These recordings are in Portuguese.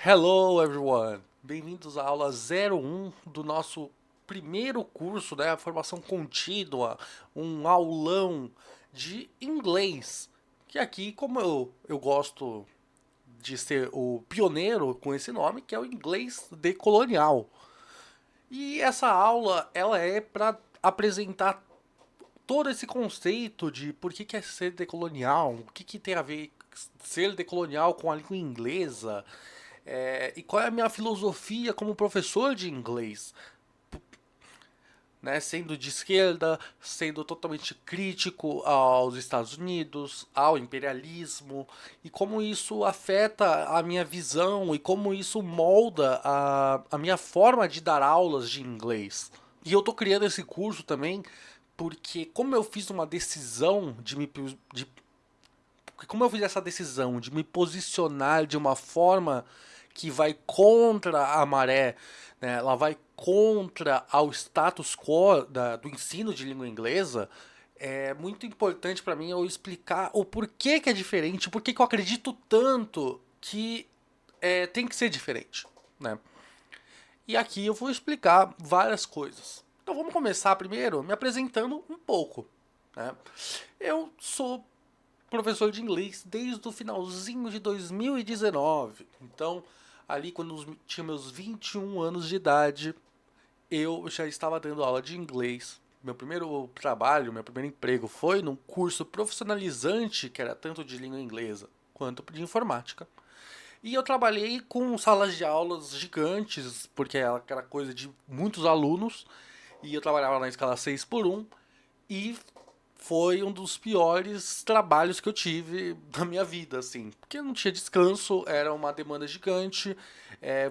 Hello everyone! Bem-vindos à aula 01 do nosso primeiro curso, né? A formação contínua, um aulão de inglês. Que aqui, como eu gosto de ser o pioneiro com esse nome, que é o inglês decolonial. E essa aula, ela é para apresentar todo esse conceito de por que é ser decolonial, o que tem a ver ser decolonial com a língua inglesa, e qual é a minha filosofia como professor de inglês, né? Sendo de esquerda, sendo totalmente crítico aos Estados Unidos, ao imperialismo, e como isso afeta a minha visão e como isso molda a minha forma de dar aulas de inglês. E eu tô criando esse curso também porque como eu fiz uma decisão de como eu fiz essa decisão de me posicionar de uma forma que vai contra a maré, né? Ela vai contra ao status quo do ensino de língua inglesa, é muito importante para mim eu explicar o porquê que é diferente, por que eu acredito tanto que tem que ser diferente, né? E aqui eu vou explicar várias coisas. Então vamos começar primeiro me apresentando um pouco, né? Eu sou professor de inglês desde o finalzinho de 2019. Então, ali quando eu tinha meus 21 anos de idade, eu já estava dando aula de inglês. Meu primeiro trabalho, meu primeiro emprego foi num curso profissionalizante que era tanto de língua inglesa quanto de informática. E eu trabalhei com salas de aulas gigantes, porque era aquela coisa de muitos alunos, e eu trabalhava na escala 6 por um e foi um dos piores trabalhos que eu tive na minha vida, assim. Porque não tinha descanso, era uma demanda gigante,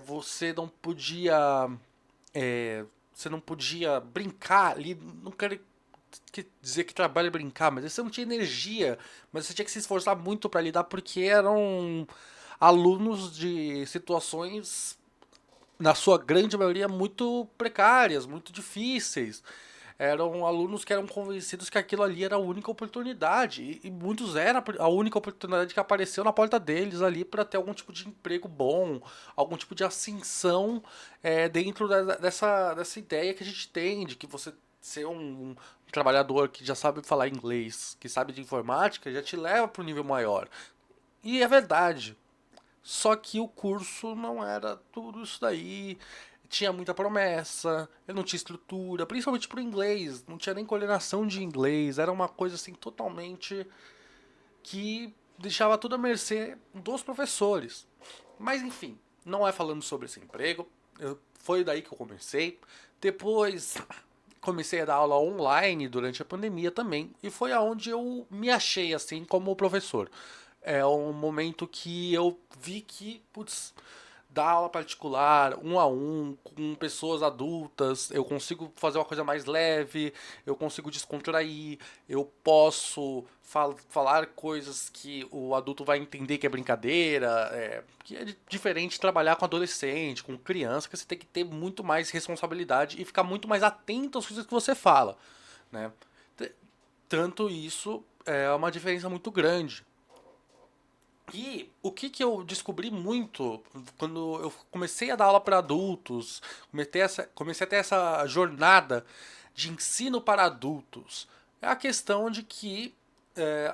você não podia. é, você não podia brincar ali. Não quero dizer que trabalho é brincar, mas você não tinha energia, mas você tinha que se esforçar muito para lidar, porque eram alunos de situações, na sua grande maioria, muito precárias, muito difíceis. Eram alunos que eram convencidos que aquilo ali era a única oportunidade. E muitos era a única oportunidade que apareceu na porta deles ali para ter algum tipo de emprego bom, algum tipo de ascensão dentro dessa ideia que a gente tem de que você ser um trabalhador que já sabe falar inglês, que sabe de informática, já te leva para um nível maior. E é verdade. Só que o curso não era tudo isso daí. Tinha muita promessa, eu não tinha estrutura, principalmente pro inglês, não tinha nem coordenação de inglês, era uma coisa assim totalmente que deixava tudo à mercê dos professores. Mas enfim, não é falando sobre esse emprego, foi daí que eu comecei. Depois comecei a dar aula online durante a pandemia também, e foi aonde eu me achei assim como professor. É um momento que eu vi que, putz, dar aula particular, um a um, com pessoas adultas, eu consigo fazer uma coisa mais leve, eu consigo descontrair, eu posso falar coisas que o adulto vai entender que é brincadeira, que é diferente de trabalhar com adolescente, com criança, que você tem que ter muito mais responsabilidade e ficar muito mais atento às coisas que você fala, né? Tanto isso é uma diferença muito grande. E o que eu descobri muito quando eu comecei a dar aula para adultos, comecei a ter essa jornada de ensino para adultos, é a questão de que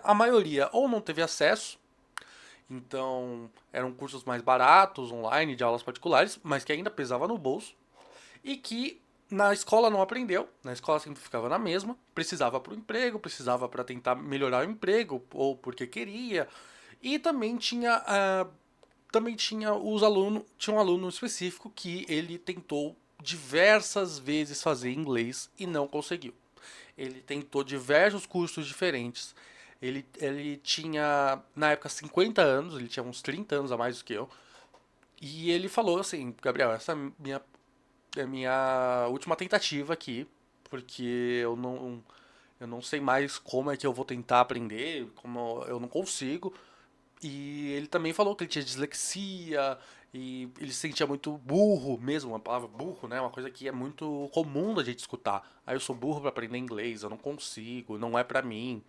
a maioria ou não teve acesso, então eram cursos mais baratos, online, de aulas particulares, mas que ainda pesava no bolso, e que na escola não aprendeu, na escola sempre ficava na mesma, precisava para o emprego, precisava para tentar melhorar o emprego, ou porque queria, e também tinha os alunos, tinha um aluno específico que ele tentou diversas vezes fazer inglês e não conseguiu. Ele tentou diversos cursos diferentes. Ele tinha, na época, 50 anos, ele tinha uns 30 anos a mais do que eu. E ele falou assim: Gabriel, essa é a minha última tentativa aqui, porque eu não sei mais como é que eu vou tentar aprender, como eu não consigo. E ele também falou que ele tinha dislexia e ele se sentia muito burro mesmo, uma palavra burro, né? Uma coisa que é muito comum da gente escutar. Eu sou burro para aprender inglês, eu não consigo, não é para mim.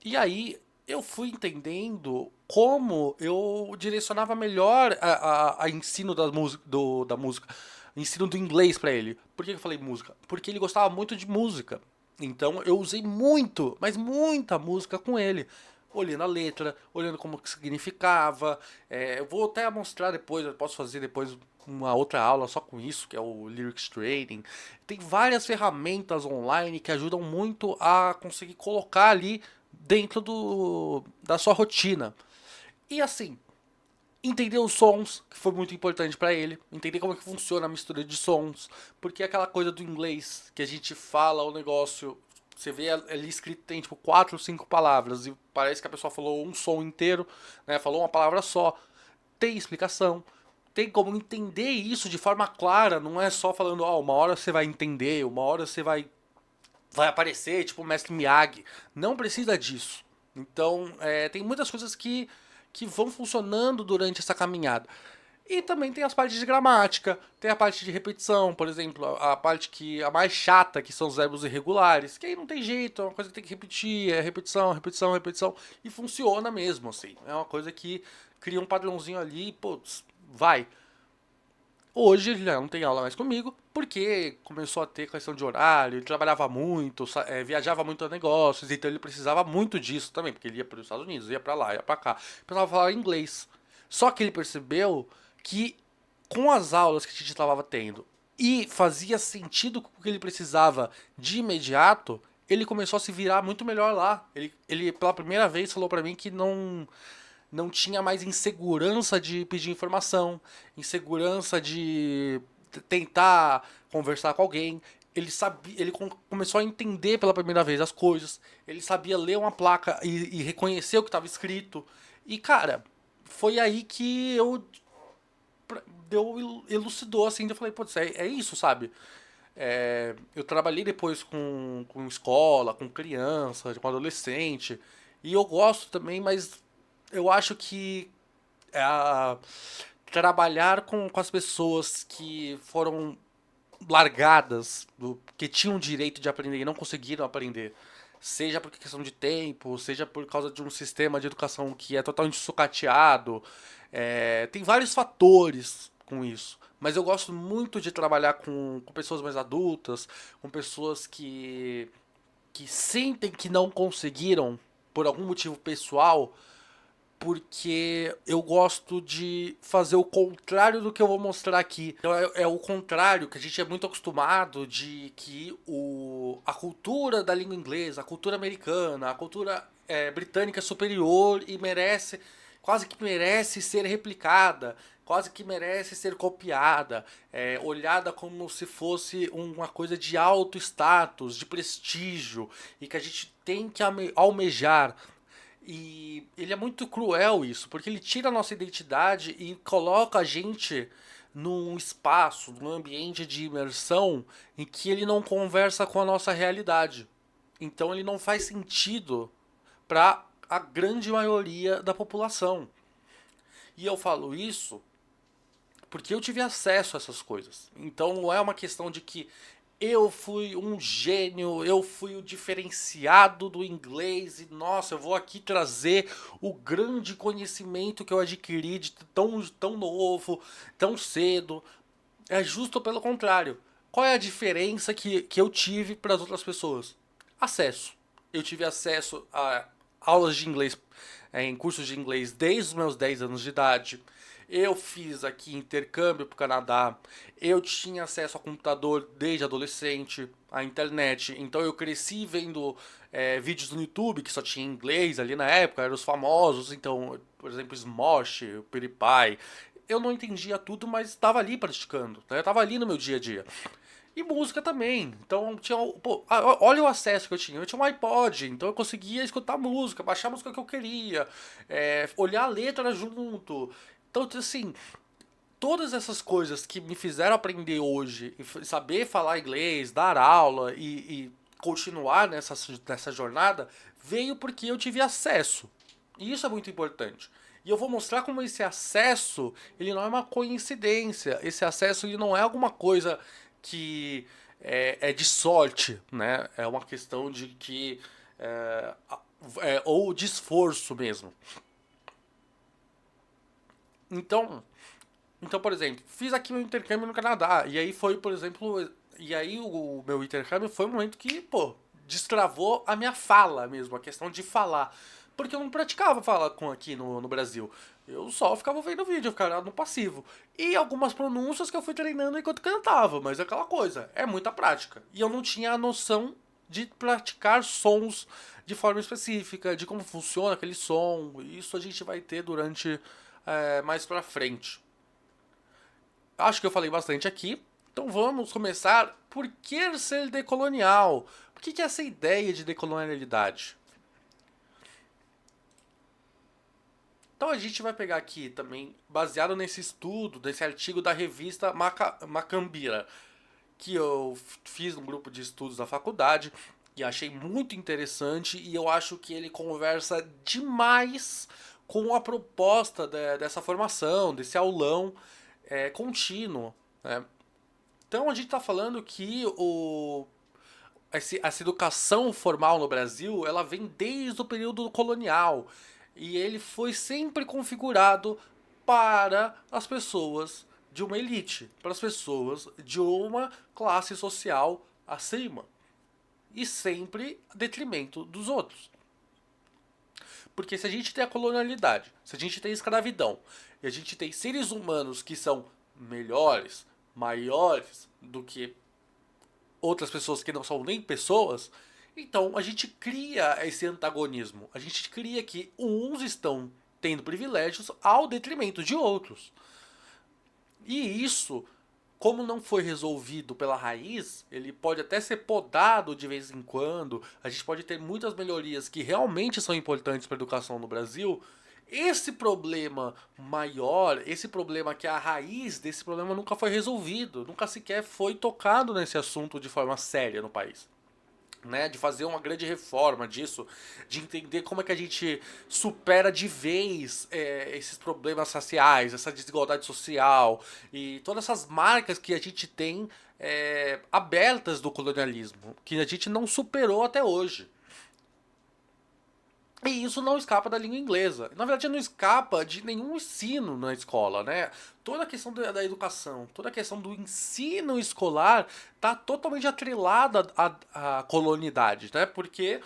E aí eu fui entendendo como eu direcionava melhor a ensino da música, ensino do inglês pra ele. Por que eu falei música? Porque ele gostava muito de música. Então eu usei muito, mas muita música com ele. Olhando a letra, olhando como que significava. Eu vou até mostrar depois, eu posso fazer depois uma outra aula só com isso, que é o Lyrics Training. Tem várias ferramentas online que ajudam muito a conseguir colocar ali dentro da sua rotina. E assim, entender os sons, que foi muito importante para ele, entender como é que funciona a mistura de sons, porque é aquela coisa do inglês que a gente fala o negócio, você vê ali escrito tem tipo 4 ou 5 palavras e parece que a pessoa falou um som inteiro, né? Falou uma palavra só. Tem explicação. Tem como entender isso de forma clara, não é só falando, uma hora você vai entender, uma hora você vai aparecer, tipo o Mestre Miyagi. Não precisa disso. Então, tem muitas coisas que vão funcionando durante essa caminhada. E também tem as partes de gramática, tem a parte de repetição, por exemplo, a parte que a mais chata, que são os verbos irregulares, que aí não tem jeito, é uma coisa que tem que repetir, é repetição, repetição, repetição, e funciona mesmo, assim. É uma coisa que cria um padrãozinho ali, putz, vai. Hoje ele já não tem aula mais comigo, porque começou a ter questão de horário, ele trabalhava muito, viajava muito a negócios, então ele precisava muito disso também, porque ele ia para os Estados Unidos, ia para lá, ia para cá, precisava falar inglês. Só que ele percebeu que com as aulas que a gente estava tendo e fazia sentido com o que ele precisava de imediato, ele começou a se virar muito melhor lá. Ele pela primeira vez falou para mim que não tinha mais insegurança de pedir informação, insegurança de tentar conversar com alguém. Ele sabia, ele começou a entender pela primeira vez as coisas. Ele sabia ler uma placa e reconhecer o que estava escrito. E cara, foi aí que deu elucidou assim, eu falei, putz, é isso, sabe? Eu trabalhei depois com escola, com criança, com adolescente. E eu gosto também, mas eu acho que a, trabalhar com as pessoas que foram largadas, que tinham direito de aprender e não conseguiram aprender, seja por questão de tempo, seja por causa de um sistema de educação que é totalmente sucateado, tem vários fatores com isso. Mas eu gosto muito de trabalhar com pessoas mais adultas, com pessoas que sentem que não conseguiram, por algum motivo pessoal, porque eu gosto de fazer o contrário do que eu vou mostrar aqui. Então é o contrário, que a gente é muito acostumado de que a cultura da língua inglesa, a cultura americana, a cultura britânica é superior e merece, quase que merece ser replicada, quase que merece ser copiada, olhada como se fosse uma coisa de alto status, de prestígio, e que a gente tem que almejar. E ele é muito cruel isso, porque ele tira a nossa identidade e coloca a gente num espaço, num ambiente de imersão em que ele não conversa com a nossa realidade. Então ele não faz sentido para a grande maioria da população. E eu falo isso porque eu tive acesso a essas coisas. Então não é uma questão de que eu fui um gênio, eu fui o diferenciado do inglês e nossa, eu vou aqui trazer o grande conhecimento que eu adquiri de tão novo, tão cedo. É justo pelo contrário. Qual é a diferença que eu tive para as outras pessoas? Acesso. Eu tive acesso a aulas de inglês, em cursos de inglês desde os meus 10 anos de idade. Eu fiz aqui intercâmbio para o Canadá. Eu tinha acesso ao computador desde adolescente, à internet. Então eu cresci vendo vídeos no YouTube que só tinha em inglês ali na época, eram os famosos. Então, por exemplo, Smosh, PewDiePie. Eu não entendia tudo, mas estava ali praticando. Né? Eu estava ali no meu dia a dia. E música também. Então tinha. Pô, olha o acesso que eu tinha. Eu tinha um iPod, então eu conseguia escutar música, baixar a música que eu queria, olhar a letra junto. Então, assim, todas essas coisas que me fizeram aprender hoje, e saber falar inglês, dar aula e continuar nessa jornada, veio porque eu tive acesso. E isso é muito importante. E eu vou mostrar como esse acesso, ele não é uma coincidência. Esse acesso ele não é alguma coisa que é de sorte, né? É uma questão de que ou de esforço mesmo. Então, por exemplo, fiz aqui meu intercâmbio no Canadá, e aí foi, por exemplo, e aí o meu intercâmbio foi um momento que, pô, destravou a minha fala mesmo, a questão de falar. Porque eu não praticava falar com aqui no Brasil. Eu só ficava vendo vídeo, eu ficava no passivo. E algumas pronúncias que eu fui treinando enquanto cantava, mas é aquela coisa, é muita prática. E eu não tinha a noção de praticar sons de forma específica, de como funciona aquele som. Isso a gente vai ter durante mais pra frente. Acho que eu falei bastante aqui. Então vamos começar. Por que ser decolonial? Por que é essa ideia de decolonialidade? Então a gente vai pegar aqui também, baseado nesse estudo, nesse artigo da revista Macambira, que eu fiz num grupo de estudos da faculdade e achei muito interessante, e eu acho que ele conversa demais com a proposta dessa formação, desse aulão contínuo, né? Então a gente está falando que essa educação formal no Brasil, ela vem desde o período colonial, e ele foi sempre configurado para as pessoas de uma elite, para as pessoas de uma classe social acima, e sempre a detrimento dos outros. Porque se a gente tem a colonialidade, se a gente tem a escravidão, e a gente tem seres humanos que são melhores, maiores do que outras pessoas que não são nem pessoas, então a gente cria esse antagonismo. A gente cria que uns estão tendo privilégios ao detrimento de outros. E isso, como não foi resolvido pela raiz, ele pode até ser podado de vez em quando. A gente pode ter muitas melhorias que realmente são importantes para a educação no Brasil. Esse problema maior, esse problema que é a raiz desse problema nunca foi resolvido, nunca sequer foi tocado nesse assunto de forma séria no país. Né, de fazer uma grande reforma disso, de entender como é que a gente supera de vez esses problemas raciais, essa desigualdade social e todas essas marcas que a gente tem abertas do colonialismo, que a gente não superou até hoje. E isso não escapa da língua inglesa. Na verdade, não escapa de nenhum ensino na escola, né? Toda a questão da educação, toda a questão do ensino escolar está totalmente atrelada à colonialidade, né? Porque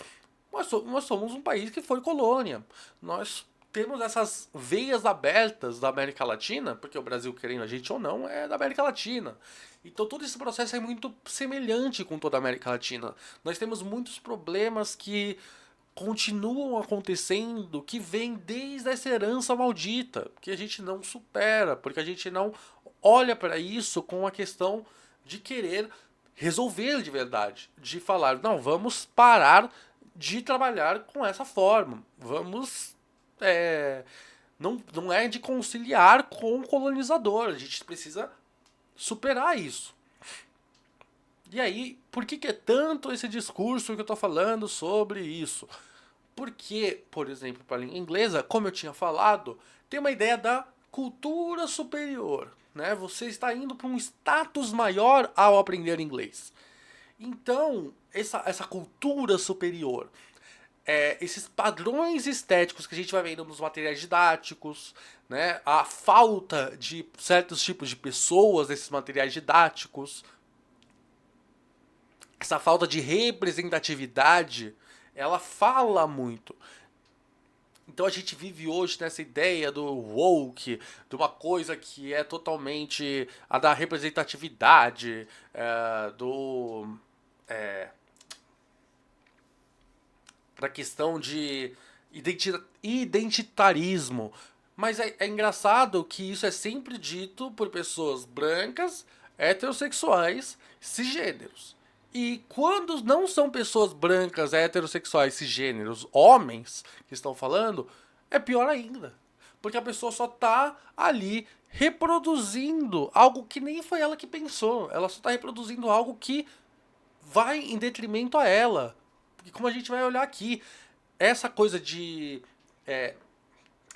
nós somos um país que foi colônia. Nós temos essas veias abertas da América Latina, porque o Brasil, querendo a gente ou não, é da América Latina. Então todo esse processo é muito semelhante com toda a América Latina. Nós temos muitos problemas que continuam acontecendo, que vem desde essa herança maldita, que a gente não supera, porque a gente não olha para isso com a questão de querer resolver de verdade, de falar, não, vamos parar de trabalhar com essa forma, vamos não é de conciliar com o colonizador, a gente precisa superar isso. E aí, por que é tanto esse discurso que eu tô falando sobre isso? Porque, por exemplo, para a língua inglesa, como eu tinha falado, tem uma ideia da cultura superior. Né? Você está indo para um status maior ao aprender inglês. Então, essa cultura superior, esses padrões estéticos que a gente vai vendo nos materiais didáticos, né? A falta de certos tipos de pessoas nesses materiais didáticos, essa falta de representatividade, ela fala muito. Então a gente vive hoje nessa ideia do woke, de uma coisa que é totalmente a da representatividade, da questão de identitarismo. Mas é engraçado que isso é sempre dito por pessoas brancas, heterossexuais, cisgêneros. E quando não são pessoas brancas, heterossexuais, cisgêneros, homens que estão falando, é pior ainda. Porque a pessoa só tá ali reproduzindo algo que nem foi ela que pensou. Ela só tá reproduzindo algo que vai em detrimento a ela. Porque como a gente vai olhar aqui, essa coisa de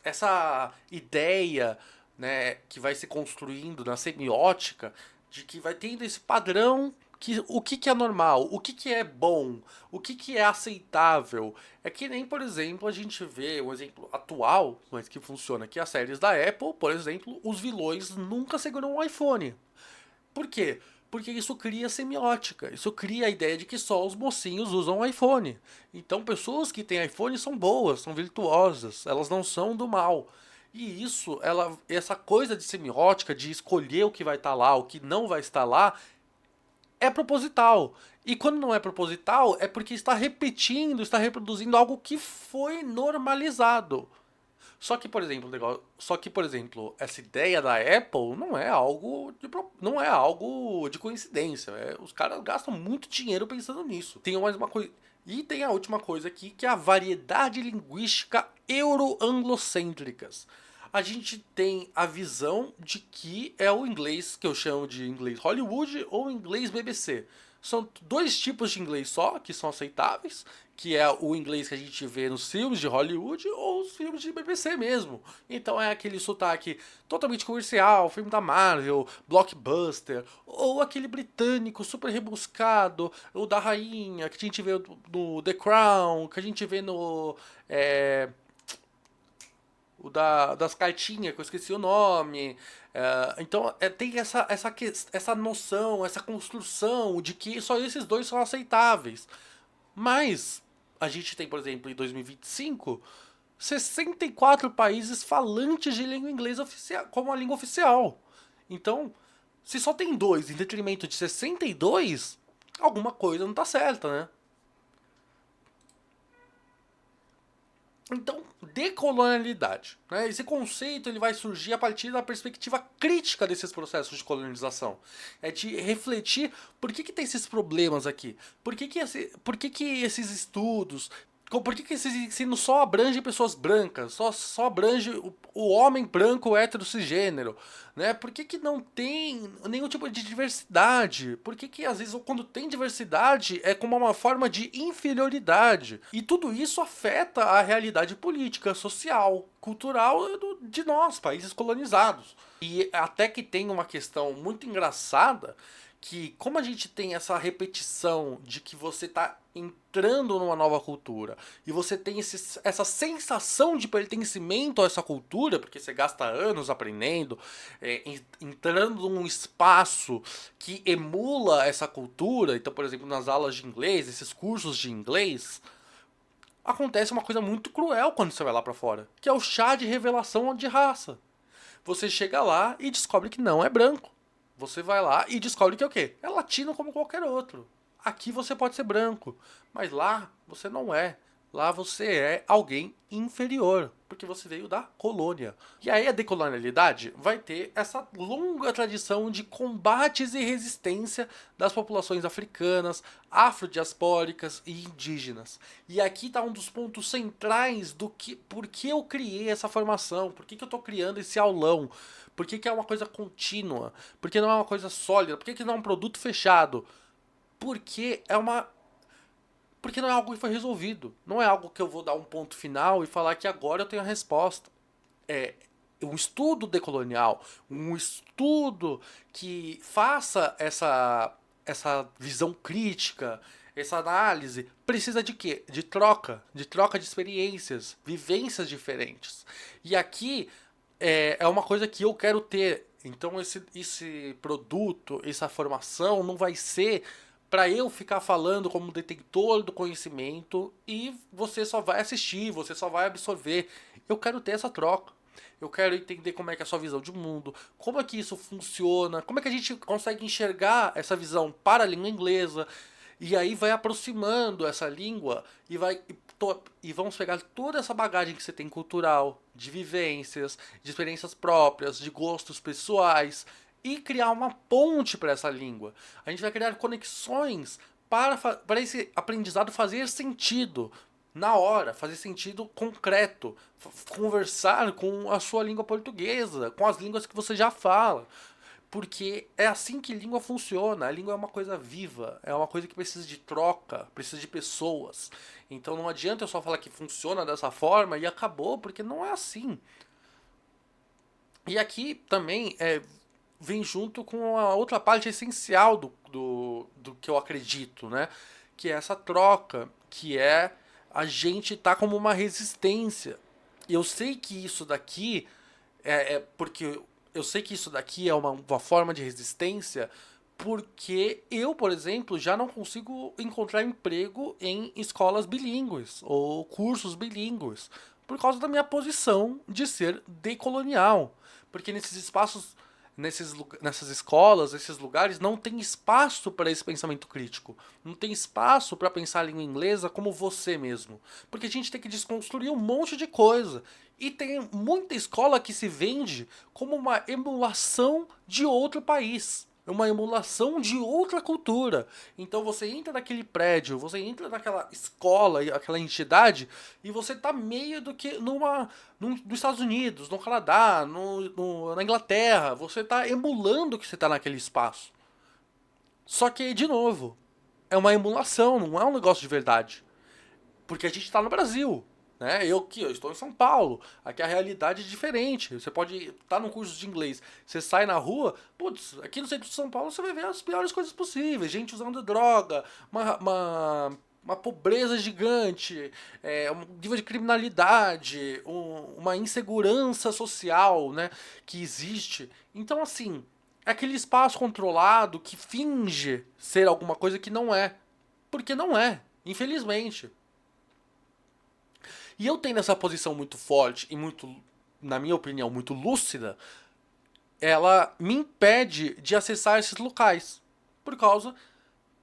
essa ideia, né, que vai se construindo na semiótica de que vai tendo esse padrão o que que é normal, o que que é bom, o que que é aceitável. É que nem, por exemplo, a gente vê um exemplo atual, mas que funciona aqui, as séries da Apple, por exemplo, os vilões nunca seguram um iPhone. Por quê? Porque isso cria semiótica, isso cria a ideia de que só os mocinhos usam iPhone. Então, pessoas que têm iPhone são boas, são virtuosas, elas não são do mal. E isso, essa coisa de semiótica, de escolher o que vai estar lá, o que não vai estar lá, é proposital. E quando não é proposital, é porque está repetindo, está reproduzindo algo que foi normalizado. Só que, por exemplo, essa ideia da Apple não é algo de coincidência. Os caras gastam muito dinheiro pensando nisso. Tem mais uma coisa. E tem a última coisa aqui, que é a variedade linguística euro-anglocêntricas. A gente tem a visão de que é o inglês que eu chamo de inglês Hollywood ou inglês BBC. São dois tipos de inglês só que são aceitáveis, que é o inglês que a gente vê nos filmes de Hollywood ou os filmes de BBC mesmo. Então é aquele sotaque totalmente comercial, filme da Marvel, blockbuster, ou aquele britânico super rebuscado, o da rainha, que a gente vê no The Crown, que a gente vê no... das cartinhas, que eu esqueci o nome. Então tem essa noção, essa construção de que só esses dois são aceitáveis. Mas a gente tem, por exemplo, em 2025, 64 países falantes de língua inglesa oficial, como a língua oficial. Então, se só tem dois em detrimento de 62, alguma coisa não tá certa, né? Então, decolonialidade, né? Esse conceito ele vai surgir a partir da perspectiva crítica desses processos de colonização. É de refletir por que tem esses problemas aqui, por que esses estudos, por que esse ensino só abrange pessoas brancas, só abrange o homem branco hétero cisgênero, né? Por que não tem nenhum tipo de diversidade? Por que às vezes quando tem diversidade é como uma forma de inferioridade? E tudo isso afeta a realidade política, social, cultural de nós, países colonizados. E até que tem uma questão muito engraçada que como a gente tem essa repetição de que você está entrando numa nova cultura e você tem essa sensação de pertencimento a essa cultura, porque você gasta anos aprendendo, entrando num espaço que emula essa cultura, então, por exemplo, nas aulas de inglês, esses cursos de inglês, acontece uma coisa muito cruel quando você vai lá pra fora, que é o chá de revelação de raça. Você chega lá e descobre que não é branco. Você vai lá e descobre que é o quê? É latino como qualquer outro. Aqui você pode ser branco, mas lá você não é. Lá você é alguém inferior, porque você veio da colônia. E aí a decolonialidade vai ter essa longa tradição de combates e resistência das populações africanas, afrodiaspóricas e indígenas. E aqui está um dos pontos centrais do que, por que eu criei essa formação, por que eu estou criando esse aulão, por que é uma coisa contínua, por que não é uma coisa sólida, por que não é um produto fechado. Porque é uma. Porque não é algo que foi resolvido. Não é algo que eu vou dar um ponto final e falar que agora eu tenho a resposta. É um estudo decolonial, um estudo que faça essa visão crítica, essa análise, precisa de quê? De troca de experiências, vivências diferentes. E aqui é uma coisa que eu quero ter. Então esse produto, essa formação não vai ser para eu ficar falando como detentor do conhecimento e você só vai assistir, você só vai absorver. Eu quero ter essa troca. Eu quero entender como é que é a sua visão de mundo, como é que isso funciona, como é que a gente consegue enxergar essa visão para a língua inglesa. E aí vai aproximando essa língua e vamos pegar toda essa bagagem que você tem cultural, de vivências, de experiências próprias, de gostos pessoais e criar uma ponte para essa língua. A gente vai criar conexões para esse aprendizado fazer sentido na hora, fazer sentido concreto, conversar com a sua língua portuguesa, com as línguas que você já fala. Porque é assim que língua funciona. A língua é uma coisa viva, é uma coisa que precisa de troca, precisa de pessoas. Então não adianta eu só falar que funciona dessa forma e acabou, porque não é assim. E aqui também vem junto com a outra parte essencial do que eu acredito, né? Que é essa troca, que é a gente tá como uma resistência. E eu sei que isso daqui porque eu sei que isso daqui é uma forma de resistência, porque eu, por exemplo, já não consigo encontrar emprego em escolas bilíngues ou cursos bilíngues, por causa da minha posição de ser decolonial. Porque nesses espaços, nessas escolas, esses lugares, não tem espaço para esse pensamento crítico. Não tem espaço para pensar a língua inglesa como você mesmo. Porque a gente tem que desconstruir um monte de coisa. E tem muita escola que se vende como uma emulação de outro país. Uma emulação de outra cultura. Então você entra naquele prédio, você entra naquela escola, aquela entidade, e você tá meio do que nos Estados Unidos, no Canadá, na Inglaterra. Você tá emulando que você tá naquele espaço. Só que, de novo, é uma emulação, não é um negócio de verdade. Porque a gente está no Brasil. Né? Eu estou em São Paulo. Aqui a realidade é diferente. Você pode estar num curso de inglês, você sai na rua, putz, aqui no centro de São Paulo você vai ver as piores coisas possíveis. Gente usando droga, uma pobreza gigante, um nível de criminalidade, uma insegurança social, né, que existe. Então, assim, é aquele espaço controlado que finge ser alguma coisa que não é. Porque não é, infelizmente. E eu tendo essa posição muito forte e muito, na minha opinião, muito lúcida, ela me impede de acessar esses locais. Por causa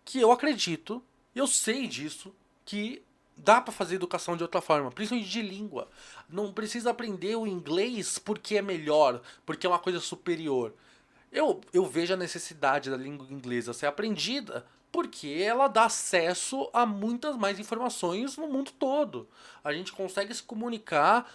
que eu acredito, eu sei disso, que dá para fazer educação de outra forma, principalmente de língua. Não precisa aprender o inglês porque é melhor, porque é uma coisa superior. Eu vejo a necessidade da língua inglesa ser aprendida porque ela dá acesso a muitas mais informações no mundo todo. A gente consegue se comunicar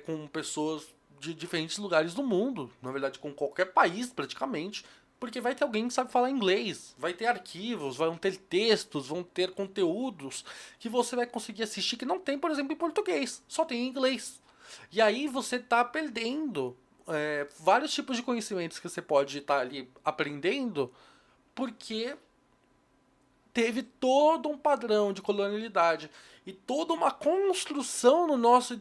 com pessoas de diferentes lugares do mundo, na verdade com qualquer país praticamente, porque vai ter alguém que sabe falar inglês, vai ter arquivos, vão ter textos, vão ter conteúdos que você vai conseguir assistir que não tem, por exemplo, em português, só tem em inglês. E aí você tá perdendo vários tipos de conhecimentos que você pode estar ali aprendendo, porque teve todo um padrão de colonialidade e toda uma construção no nosso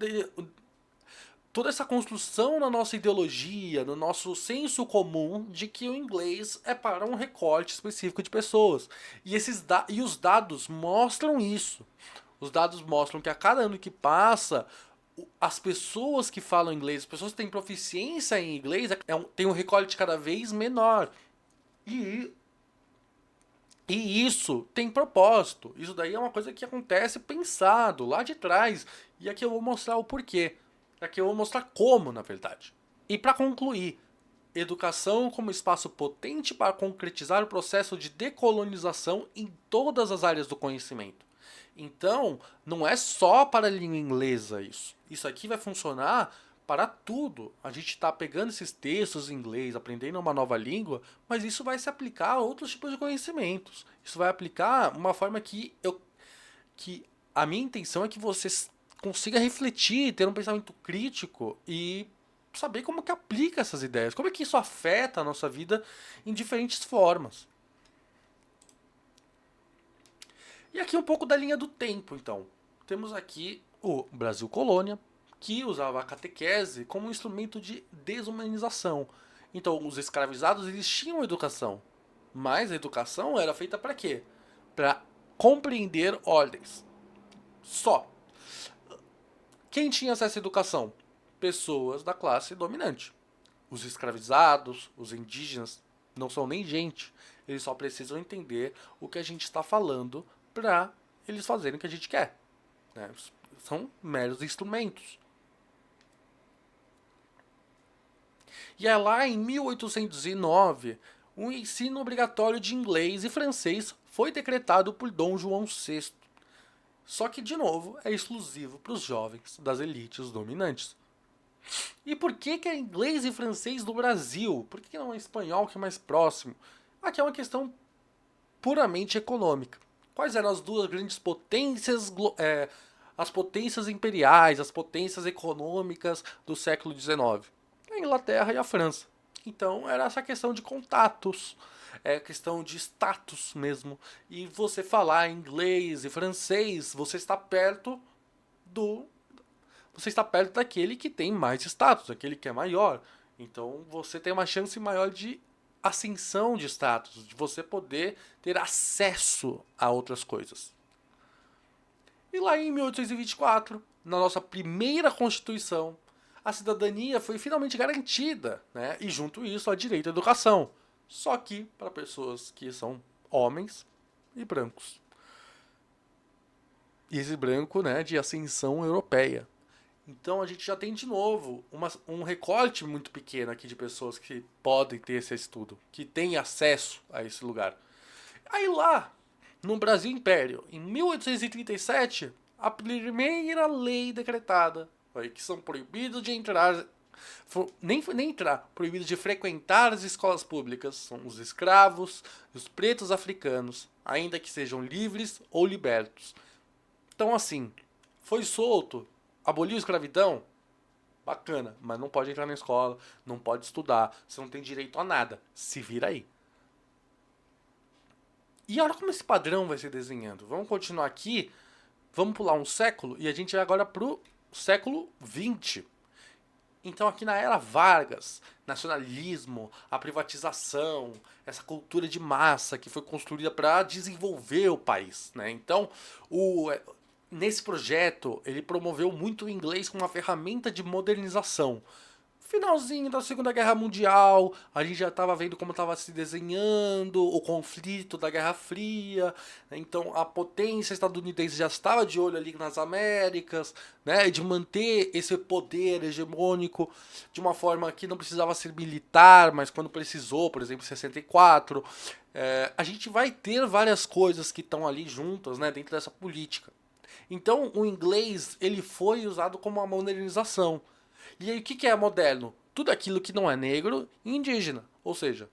toda essa construção na nossa ideologia, no nosso senso comum de que o inglês é para um recorte específico de pessoas. E os dados mostram isso. Os dados mostram que a cada ano que passa, as pessoas que falam inglês, as pessoas que têm proficiência em inglês, tem um recorte cada vez menor. E, e isso tem propósito. Isso daí é uma coisa que acontece pensado lá de trás. E aqui eu vou mostrar o porquê. Aqui eu vou mostrar como, na verdade. E para concluir, educação como espaço potente para concretizar o processo de decolonização em todas as áreas do conhecimento. Então, não é só para a língua inglesa isso. Isso aqui vai funcionar para tudo. A gente está pegando esses textos em inglês, aprendendo uma nova língua, mas isso vai se aplicar a outros tipos de conhecimentos. Isso vai aplicar uma forma que a minha intenção é que você consiga refletir, ter um pensamento crítico e saber como que aplica essas ideias, como é que isso afeta a nossa vida em diferentes formas. E aqui um pouco da linha do tempo, então. Temos aqui o Brasil Colônia, que usava a catequese como um instrumento de desumanização. Então, os escravizados eles tinham educação, mas a educação era feita para quê? Para compreender ordens. Só. Quem tinha acesso à educação? Pessoas da classe dominante. Os escravizados, os indígenas, não são nem gente. Eles só precisam entender o que a gente está falando para eles fazerem o que a gente quer. Né? São meros instrumentos. E é lá em 1809, o ensino obrigatório de inglês e francês foi decretado por Dom João VI. Só que, de novo, é exclusivo para os jovens das elites dominantes. E por que é inglês e francês do Brasil? Por que não é espanhol, que é mais próximo? Aqui é uma questão puramente econômica. Quais eram as duas grandes potências, as potências imperiais, as potências econômicas do século XIX? A Inglaterra e a França. Então era essa questão de contatos, é questão de status mesmo. E você falar inglês e francês, do você está perto daquele que tem mais status, daquele que é maior. Então você tem uma chance maior de ascensão de status, de você poder ter acesso a outras coisas. E lá em 1824, na nossa primeira Constituição, a cidadania foi finalmente garantida, né? E junto a isso, a direito à educação. Só que para pessoas que são homens e brancos. E esse branco, né, de ascensão europeia. Então a gente já tem de novo um recorte muito pequeno aqui de pessoas que podem ter esse estudo, que têm acesso a esse lugar. Aí lá, no Brasil Império, em 1837, a primeira lei decretada foi que são proibidos de entrar, nem entrar, proibidos de frequentar as escolas públicas, são os escravos e os pretos africanos, ainda que sejam livres ou libertos. Então assim, foi solto, aboliu a escravidão, bacana, mas não pode entrar na escola, não pode estudar, você não tem direito a nada, se vira aí. E olha como esse padrão vai se desenhando. Vamos continuar aqui, vamos pular um século e a gente vai agora pro século XX. Então aqui na era Vargas, nacionalismo, a privatização, essa cultura de massa que foi construída para desenvolver o país, né? Então, nesse projeto, ele promoveu muito o inglês como uma ferramenta de modernização. Finalzinho da Segunda Guerra Mundial, a gente já estava vendo como estava se desenhando o conflito da Guerra Fria, né? Então a potência estadunidense já estava de olho ali nas Américas, né? De manter esse poder hegemônico de uma forma que não precisava ser militar, mas quando precisou, por exemplo, em 64, a gente vai ter várias coisas que estão ali juntas, né? Dentro dessa política. Então o inglês ele foi usado como uma modernização. E aí o que é moderno? Tudo aquilo que não é negro e indígena. Ou seja,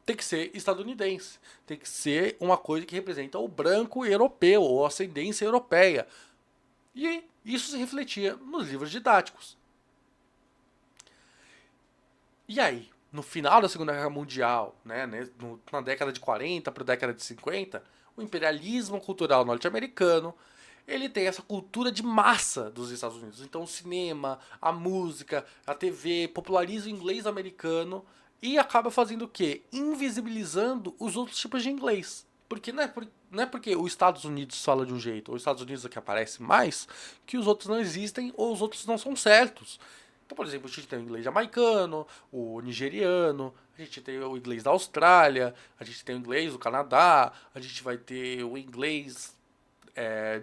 tem que ser estadunidense. Tem que ser uma coisa que representa o branco europeu ou a ascendência europeia. E isso se refletia nos livros didáticos. E aí, no final da Segunda Guerra Mundial, né, na década de 40 para a década de 50, o imperialismo cultural norte-americano ele tem essa cultura de massa dos Estados Unidos. Então o cinema, a música, a TV populariza o inglês americano e acaba fazendo o quê? Invisibilizando os outros tipos de inglês. Porque não é porque os Estados Unidos fala de um jeito, ou os Estados Unidos é que aparece mais, que os outros não existem ou os outros não são certos. Então, por exemplo, a gente tem o inglês jamaicano, o nigeriano, a gente tem o inglês da Austrália, a gente tem o inglês do Canadá, a gente vai ter o inglês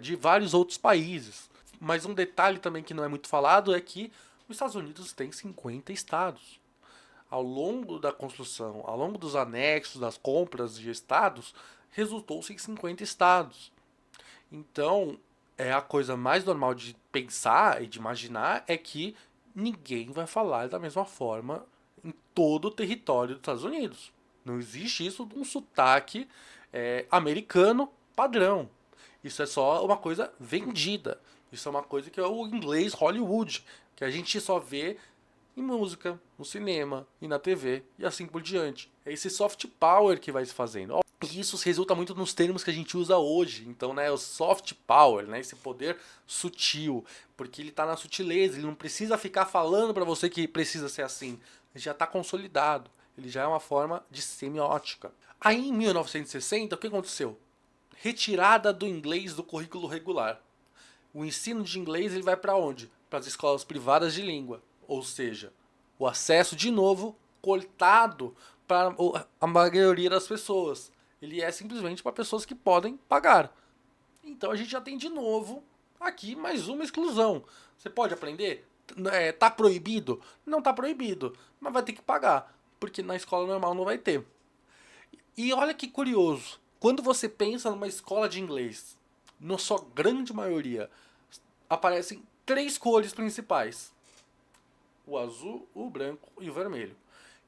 de vários outros países. Mas um detalhe também que não é muito falado é que os Estados Unidos têm 50 estados. Ao longo da construção, ao longo dos anexos, das compras de estados, resultou-se em 50 estados. Então, a coisa mais normal de pensar e de imaginar é que ninguém vai falar da mesma forma em todo o território dos Estados Unidos. Não existe isso de um sotaque americano padrão. Isso é só uma coisa vendida. Isso é uma coisa que é o inglês Hollywood, que a gente só vê em música, no cinema e na TV e assim por diante. É esse soft power que vai se fazendo. E isso resulta muito nos termos que a gente usa hoje. Então, né, o soft power, né, esse poder sutil, porque ele está na sutileza, ele não precisa ficar falando para você que precisa ser assim. Ele já está consolidado, ele já é uma forma de semiótica. Aí, em 1960, o que aconteceu? Retirada do inglês do currículo regular. O ensino de inglês ele vai para onde? Para as escolas privadas de língua. Ou seja, o acesso de novo cortado para a maioria das pessoas. Ele é simplesmente para pessoas que podem pagar. Então a gente já tem de novo aqui mais uma exclusão. Você pode aprender? Tá proibido? Não tá proibido, mas vai ter que pagar, porque na escola normal não vai ter. E olha que curioso, quando você pensa numa escola de inglês, na sua grande maioria, aparecem três cores principais: o azul, o branco e o vermelho,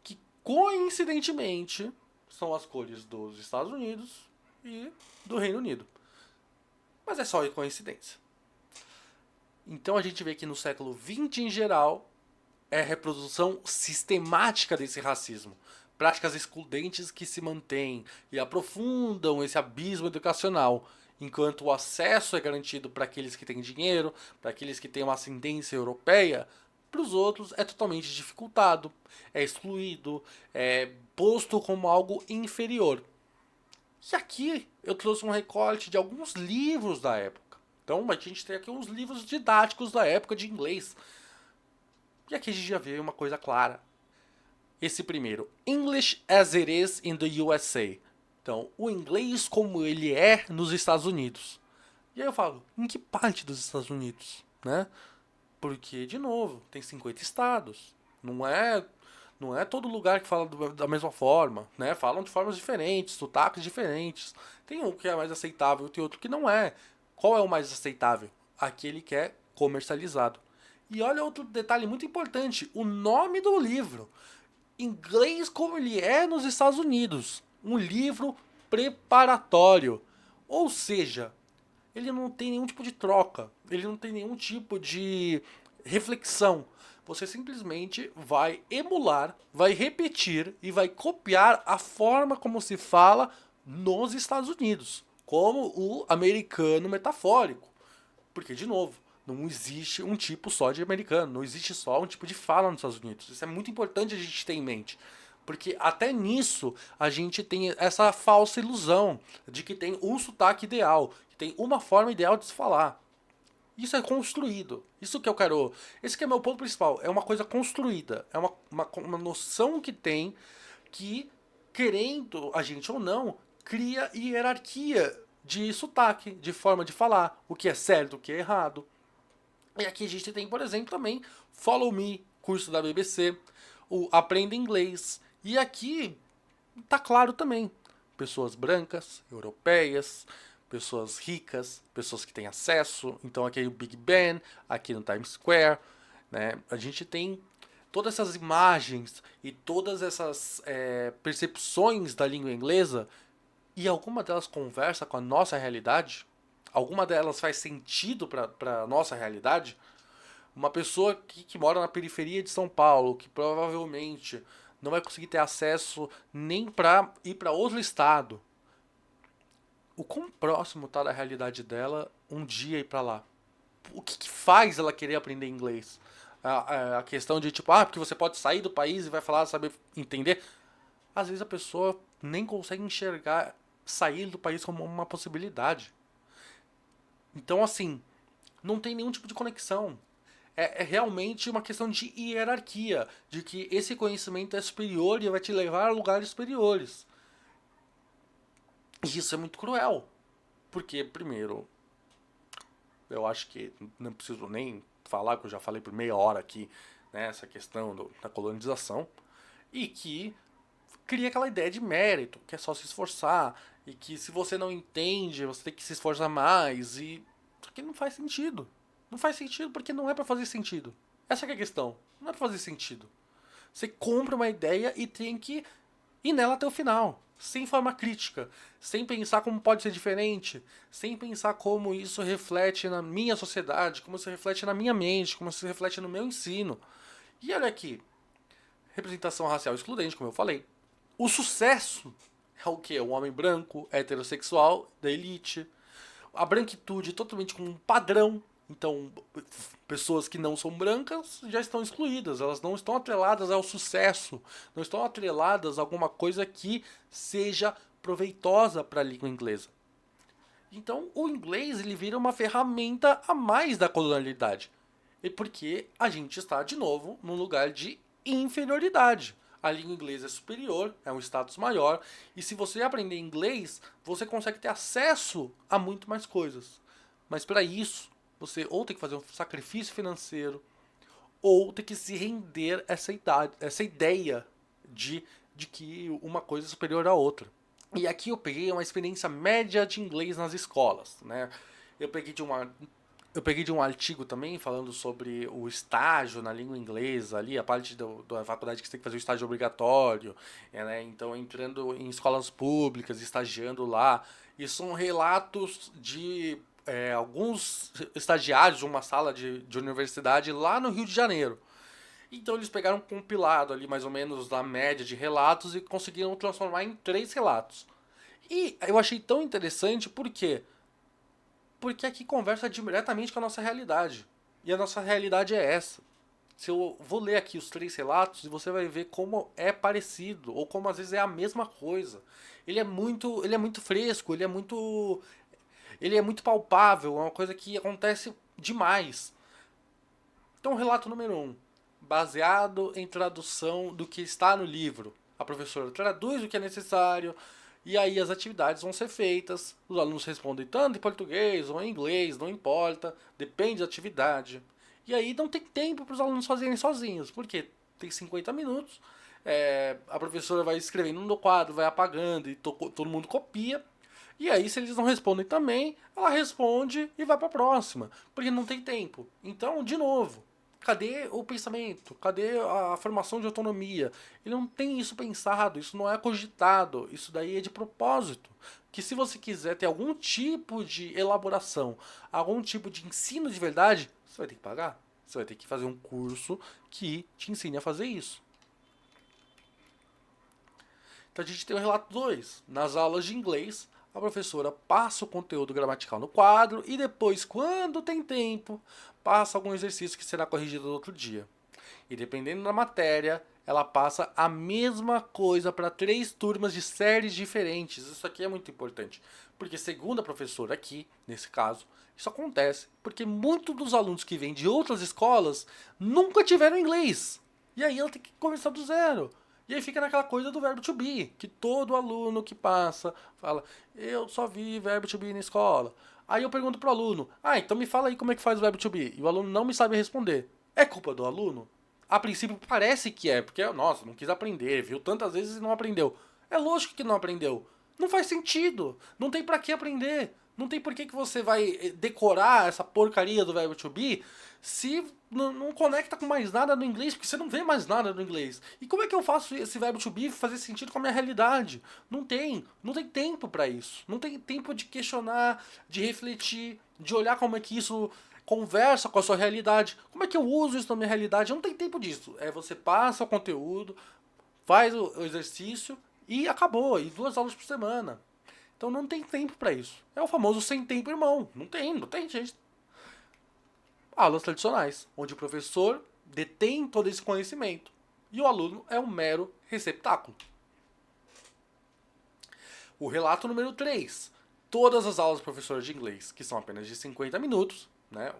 que coincidentemente são as cores dos Estados Unidos e do Reino Unido. Mas é só coincidência. Então a gente vê que no século XX em geral, é a reprodução sistemática desse racismo. Práticas excludentes que se mantêm e aprofundam esse abismo educacional, enquanto o acesso é garantido para aqueles que têm dinheiro, para aqueles que têm uma ascendência europeia, para os outros é totalmente dificultado, é excluído, é posto como algo inferior. E aqui eu trouxe um recorte de alguns livros da época. Então a gente tem aqui uns livros didáticos da época de inglês. E aqui a gente já vê uma coisa clara. Esse primeiro, English as it is in the USA. Então, o inglês como ele é nos Estados Unidos. E aí eu falo, em que parte dos Estados Unidos, né? Porque, de novo, tem 50 estados. Não é todo lugar que fala da mesma forma, né? Falam de formas diferentes, sotaques diferentes. Tem um que é mais aceitável, tem outro que não é. Qual é o mais aceitável? Aquele que é comercializado. E olha outro detalhe muito importante, o nome do livro. Inglês como ele é nos Estados Unidos. Um livro preparatório. Ou seja, ele não tem nenhum tipo de troca, ele não tem nenhum tipo de reflexão. Você simplesmente vai emular, vai repetir e vai copiar a forma como se fala nos Estados Unidos, como o americano metafórico. Porque, de novo, não existe um tipo só de americano, não existe só um tipo de fala nos Estados Unidos. Isso é muito importante a gente ter em mente. Porque até nisso a gente tem essa falsa ilusão de que tem um sotaque ideal, que tem uma forma ideal de se falar. Isso é construído. Isso que eu quero. Esse que é meu ponto principal. É uma coisa construída. É uma noção que tem que, querendo a gente ou não, cria hierarquia de sotaque, de forma de falar. O que é certo, o que é errado. E aqui a gente tem, por exemplo, também Follow Me, curso da BBC, o Aprenda Inglês. E aqui tá claro também. Pessoas brancas, europeias, pessoas ricas, pessoas que têm acesso. Então aqui é o Big Ben, aqui no Times Square, né? A gente tem todas essas imagens e todas essas percepções da língua inglesa e alguma delas conversa com a nossa realidade? Alguma delas faz sentido para a nossa realidade? Uma pessoa que mora na periferia de São Paulo, que provavelmente não vai conseguir ter acesso nem para ir para outro estado. O quão próximo está da realidade dela um dia ir para lá? O que faz ela querer aprender inglês? A questão de tipo, porque você pode sair do país e vai falar, saber entender. Às vezes a pessoa nem consegue enxergar sair do país como uma possibilidade. Então, assim, não tem nenhum tipo de conexão. É realmente uma questão de hierarquia, de que esse conhecimento é superior e vai te levar a lugares superiores. E isso é muito cruel. Porque, primeiro, eu acho que não preciso nem falar, que eu já falei por meia hora aqui, né, essa questão da colonização, e que cria aquela ideia de mérito, que é só se esforçar, e que se você não entende, você tem que se esforçar mais, e isso aqui não faz sentido. Não faz sentido porque não é pra fazer sentido. Essa que é a questão. Não é pra fazer sentido. Você compra uma ideia e tem que ir nela até o final. Sem forma crítica. Sem pensar como pode ser diferente. Sem pensar como isso reflete na minha sociedade. Como isso reflete na minha mente. Como isso reflete no meu ensino. E olha aqui. Representação racial excludente, como eu falei. O sucesso é o quê? Um homem branco, heterossexual, da elite. A branquitude totalmente com um padrão. Então, pessoas que não são brancas já estão excluídas, elas não estão atreladas ao sucesso, não estão atreladas a alguma coisa que seja proveitosa para a língua inglesa. Então, o inglês ele vira uma ferramenta a mais da colonialidade. E porque a gente está, de novo, num lugar de inferioridade. A língua inglesa é superior, é um status maior, e se você aprender inglês, você consegue ter acesso a muito mais coisas. Mas para isso, você ou tem que fazer um sacrifício financeiro, ou tem que se render essa ideia de que uma coisa é superior à outra. E aqui eu peguei uma experiência média de inglês nas escolas, né? Eu peguei de uma eu peguei de um artigo também falando sobre o estágio na língua inglesa ali, a parte da faculdade que você tem que fazer o estágio obrigatório, né? Então entrando em escolas públicas, estagiando lá. E são relatos de alguns estagiários de uma sala de universidade lá no Rio de Janeiro. Então eles pegaram um compilado ali, mais ou menos, da média de relatos e conseguiram transformar em 3 relatos. E eu achei tão interessante, por quê? Porque aqui conversa diretamente com a nossa realidade. E a nossa realidade é essa. Se eu vou ler aqui os 3 relatos e você vai ver como é parecido, ou como às vezes é a mesma coisa. Ele é muito fresco, ele é muito palpável, é uma coisa que acontece demais. Então, relato número 1. Baseado em tradução do que está no livro. A professora traduz o que é necessário e aí as atividades vão ser feitas. Os alunos respondem tanto em português ou em inglês, não importa, depende da atividade. E aí não tem tempo para os alunos fazerem sozinhos, porque tem 50 minutos, a professora vai escrevendo no quadro, vai apagando e todo mundo copia. E aí, se eles não respondem também, ela responde e vai para a próxima, porque não tem tempo. Então, de novo, cadê o pensamento? Cadê a formação de autonomia? Ele não tem isso pensado, isso não é cogitado, isso daí é de propósito. Que se você quiser ter algum tipo de elaboração, algum tipo de ensino de verdade, você vai ter que pagar. Você vai ter que fazer um curso que te ensine a fazer isso. Então a gente tem o relato 2. Nas aulas de inglês, a professora passa o conteúdo gramatical no quadro e depois, quando tem tempo, passa algum exercício que será corrigido no outro dia. E dependendo da matéria, ela passa a mesma coisa para 3 turmas de séries diferentes. Isso aqui é muito importante, porque segundo a professora aqui, nesse caso, isso acontece porque muitos dos alunos que vêm de outras escolas nunca tiveram inglês. E aí ela tem que começar do zero. E aí fica naquela coisa do verbo to be, que todo aluno que passa fala, eu só vi verbo to be na escola. Aí eu pergunto pro aluno, então me fala aí como é que faz o verbo to be. E o aluno não me sabe responder. É culpa do aluno? A princípio parece que é, porque, nossa, não quis aprender, viu tantas vezes e não aprendeu. É lógico que não aprendeu. Não faz sentido. Não tem pra que aprender. Não tem por que você vai decorar essa porcaria do verbo to be se não conecta com mais nada no inglês, porque você não vê mais nada no inglês. E como é que eu faço esse verbo to be fazer sentido com a minha realidade? Não tem tempo para isso. Não tem tempo de questionar, de refletir, de olhar como é que isso conversa com a sua realidade. Como é que eu uso isso na minha realidade? Não tem tempo disso. Você passa o conteúdo, faz o exercício e acabou. E 2 aulas por semana. Então não tem tempo para isso. É o famoso sem tempo, irmão. Não tem gente. Aulas tradicionais, onde o professor detém todo esse conhecimento e o aluno é um mero receptáculo. O relato número 3. Todas as aulas do professor de inglês, que são apenas de 50 minutos, né,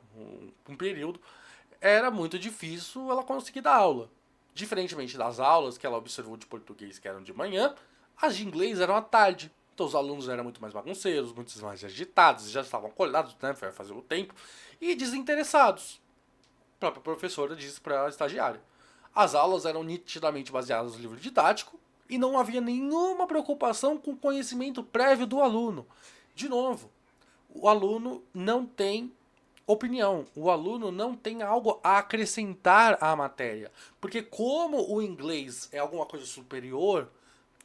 um período, era muito difícil ela conseguir dar aula. Diferentemente das aulas que ela observou de português, que eram de manhã, as de inglês eram à tarde. Então os alunos eram muito mais bagunceiros, muito mais agitados, já estavam acordados, né, foi fazer o tempo, e desinteressados. A própria professora disse para a estagiária. As aulas eram nitidamente baseadas no livro didático e não havia nenhuma preocupação com o conhecimento prévio do aluno. De novo, o aluno não tem opinião, o aluno não tem algo a acrescentar à matéria. Porque como o inglês é alguma coisa superior,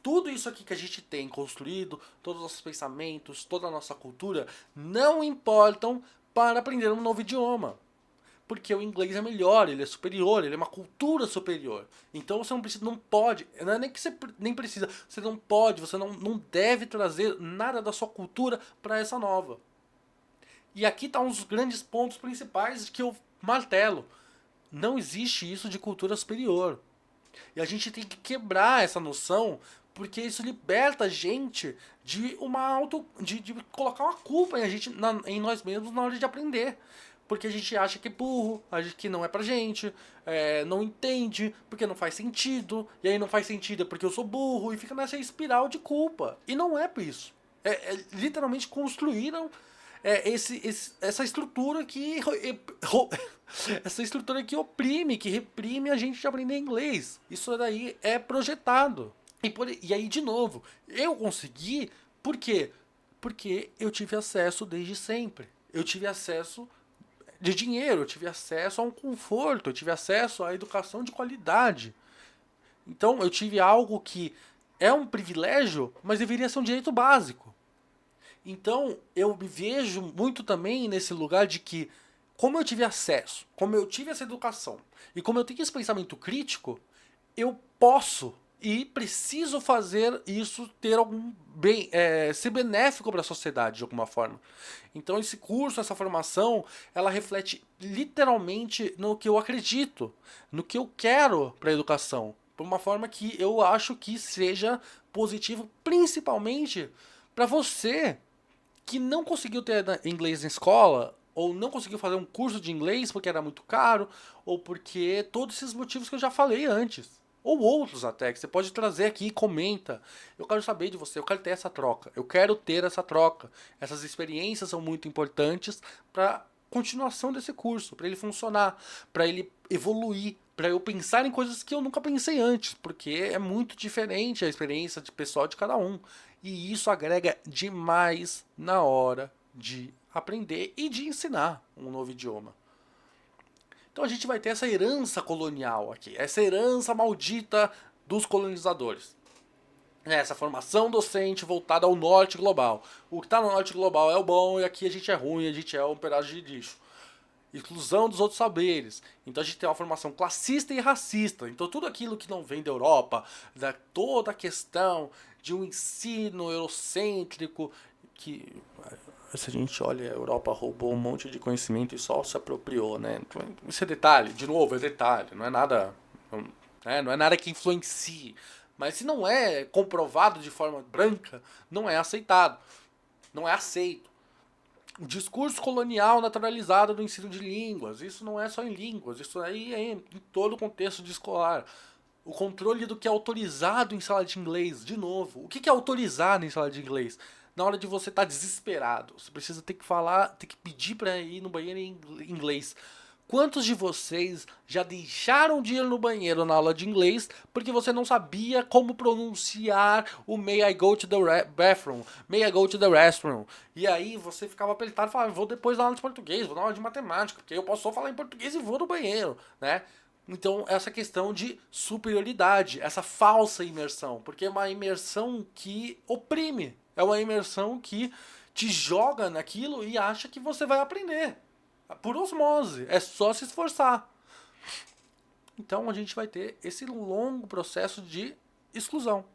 tudo isso aqui que a gente tem construído, todos os nossos pensamentos, toda a nossa cultura, não importam para aprender um novo idioma. Porque o inglês é melhor, ele é superior, ele é uma cultura superior. Então você não precisa, não pode, não é nem que você nem precisa, você não pode, você não deve trazer nada da sua cultura para essa nova. E aqui tá um dos grandes pontos principais que eu martelo. Não existe isso de cultura superior. E a gente tem que quebrar essa noção, porque isso liberta a gente de de colocar uma culpa em, em nós mesmos na hora de aprender. Porque a gente acha que é burro, acha que não é pra gente, não entende, porque não faz sentido, e aí não faz sentido porque eu sou burro, e fica nessa espiral de culpa. E não é por isso. Literalmente construíram essa estrutura que essa estrutura que oprime, que reprime a gente de aprender inglês. Isso daí é projetado. E aí, de novo, eu consegui, por quê? Porque eu tive acesso desde sempre. Eu tive acesso de dinheiro, eu tive acesso a um conforto, eu tive acesso à educação de qualidade. Então eu tive algo que é um privilégio, mas deveria ser um direito básico. Então eu me vejo muito também nesse lugar de que como eu tive acesso, como eu tive essa educação e como eu tenho esse pensamento crítico, eu posso e preciso fazer isso ter algum bem, ser benéfico para a sociedade de alguma forma. Então esse curso, essa formação, ela reflete literalmente no que eu acredito, no que eu quero para a educação, por uma forma que eu acho que seja positivo, principalmente para você que não conseguiu ter inglês na escola, ou não conseguiu fazer um curso de inglês porque era muito caro, ou porque todos esses motivos que eu já falei antes. Ou outros até, que você pode trazer aqui e comenta. Eu quero saber de você, eu quero ter essa troca. Eu quero ter essa troca. Essas experiências são muito importantes para continuação desse curso, para ele funcionar, para ele evoluir, para eu pensar em coisas que eu nunca pensei antes, porque é muito diferente a experiência de pessoal de cada um. E isso agrega demais na hora de aprender e de ensinar um novo idioma. Então a gente vai ter essa herança colonial aqui, essa herança maldita dos colonizadores. Essa formação docente voltada ao norte global. O que está no norte global é o bom e aqui a gente é ruim, a gente é um pedaço de lixo. Exclusão dos outros saberes. Então a gente tem uma formação classista e racista. Então tudo aquilo que não vem da Europa, toda a questão de um ensino eurocêntrico, que se a gente olha, a Europa roubou um monte de conhecimento e só se apropriou, né? Isso é detalhe, de novo, é detalhe, não é nada, não é nada que influencie. Mas se não é comprovado de forma branca, não é aceitado, não é aceito. O discurso colonial naturalizado do ensino de línguas, isso não é só em línguas, isso aí é em todo o contexto de escolar. O controle do que é autorizado em sala de inglês, de novo. O que é autorizado em sala de inglês? Na hora de você estar desesperado, você precisa ter que falar, ter que pedir para ir no banheiro em inglês. Quantos de vocês já deixaram de ir no banheiro na aula de inglês porque você não sabia como pronunciar o May I go to the bathroom? May I go to the restroom? E aí você ficava apertado e falava, vou depois na aula de português, vou na aula de matemática, porque eu posso só falar em português e vou no banheiro, né? Então, essa questão de superioridade, essa falsa imersão, porque é uma imersão que oprime, é uma imersão que te joga naquilo e acha que você vai aprender. Por osmose, é só se esforçar. Então, a gente vai ter esse longo processo de exclusão.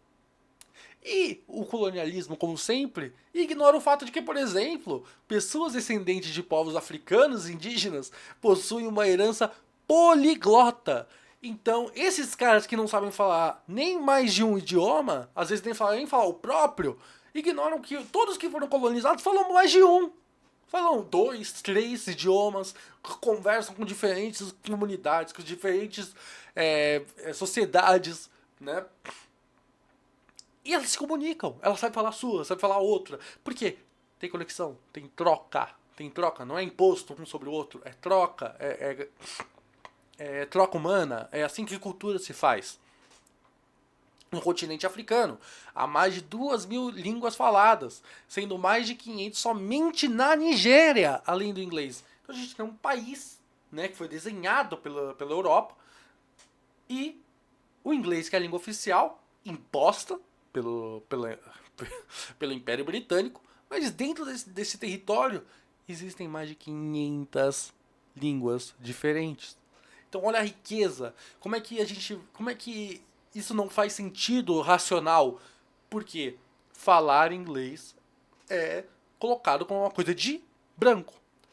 E o colonialismo, como sempre, ignora o fato de que, por exemplo, pessoas descendentes de povos africanos e indígenas possuem uma herança poliglota. Então, esses caras que não sabem falar nem mais de um idioma, às vezes nem falar o próprio, ignoram que todos que foram colonizados falam mais de um. Falam 2, 3 idiomas, conversam com diferentes comunidades, com diferentes sociedades, né? E elas se comunicam. Ela sabe falar a sua, sabe falar a outra. Por quê? Tem conexão, tem troca. Tem troca, não é imposto um sobre o outro. É troca, é troca humana. É assim que cultura se faz. No continente africano, há mais de 2.000 línguas faladas, sendo mais de 500 somente na Nigéria, além do inglês. Então a gente tem um país, né, que foi desenhado pela Europa, e o inglês, que é a língua oficial, imposta pelo Império Britânico, mas dentro desse território existem mais de 500 línguas diferentes. Então olha a riqueza, como é que isso não faz sentido racional? Porque falar inglês é colocado como uma coisa de branco.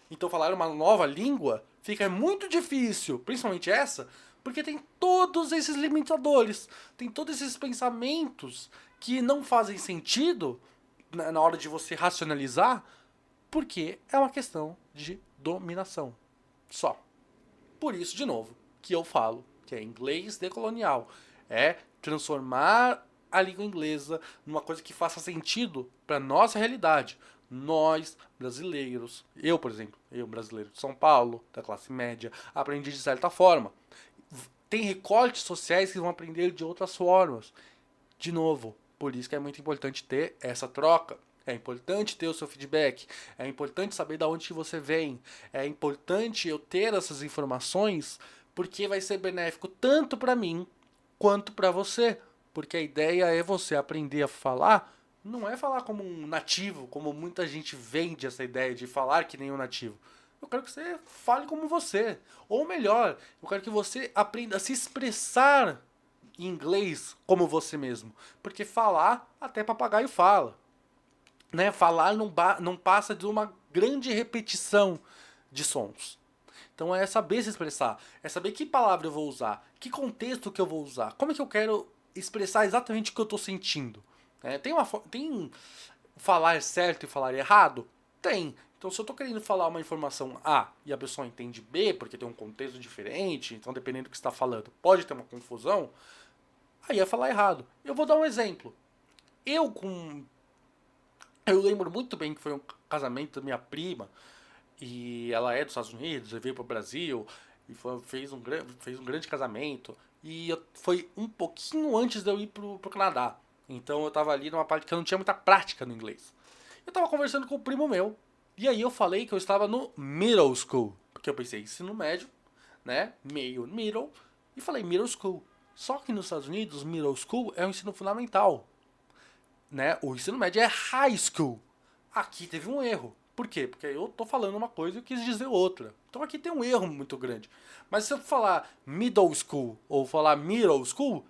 Então falar uma nova língua fica muito difícil, principalmente essa, porque tem todos esses limitadores, tem todos esses pensamentos que não fazem sentido na hora de você racionalizar, porque é uma questão de dominação. Só. Por isso, de novo, que eu falo que é inglês decolonial. É transformar a língua inglesa numa coisa que faça sentido para nossa realidade. Nós, brasileiros, eu, por exemplo, eu, brasileiro de São Paulo, da classe média, aprendi de certa forma. Tem recortes sociais que vão aprender de outras formas. De novo, por isso que é muito importante ter essa troca. É importante ter o seu feedback, é importante saber de onde você vem, é importante eu ter essas informações, porque vai ser benéfico tanto para mim quanto para você. Porque a ideia é você aprender a falar, não é falar como um nativo, como muita gente vende essa ideia de falar que nem um nativo. Eu quero que você fale como você. Ou melhor, eu quero que você aprenda a se expressar em inglês como você mesmo. Porque falar, até papagaio fala. Né? Falar não passa de uma grande repetição de sons. Então é saber se expressar, é saber que palavra eu vou usar, que contexto que eu vou usar, como é que eu quero expressar exatamente o que eu estou sentindo. Tem falar certo e falar errado? Tem. Então se eu estou querendo falar uma informação A e a pessoa entende B, porque tem um contexto diferente, então dependendo do que você está falando, pode ter uma confusão, aí é falar errado. Eu vou dar um exemplo. Eu lembro muito bem que foi um casamento da minha prima, e ela é dos Estados Unidos, veio para o Brasil, e fez um grande casamento, e foi um pouquinho antes de eu ir pro Canadá. Então eu tava ali numa parte que eu não tinha muita prática no inglês. Eu tava conversando com o primo meu, e aí eu falei que eu estava no middle school, porque eu pensei ensino médio, né, meio middle, e falei middle school. Só que nos Estados Unidos, middle school é o ensino fundamental, né? O ensino médio é high school. Aqui teve um erro. Por quê? Porque eu tô falando uma coisa e eu quis dizer outra. Então aqui tem um erro muito grande. Mas se eu falar middle school ou falar middle school,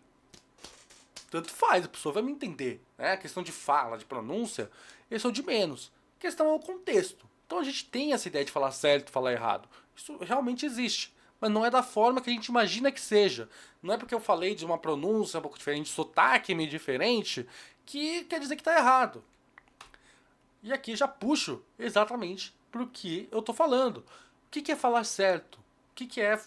tanto faz, a pessoa vai me entender. Né? A questão de fala, de pronúncia, esse é o de menos. A questão é o contexto. Então a gente tem essa ideia de falar certo e falar errado. Isso realmente existe. Mas não é da forma que a gente imagina que seja. Não é porque eu falei de uma pronúncia um pouco diferente, sotaque meio diferente, que quer dizer que está errado. E aqui já puxo exatamente pro que eu tô falando. O que é falar certo? O que é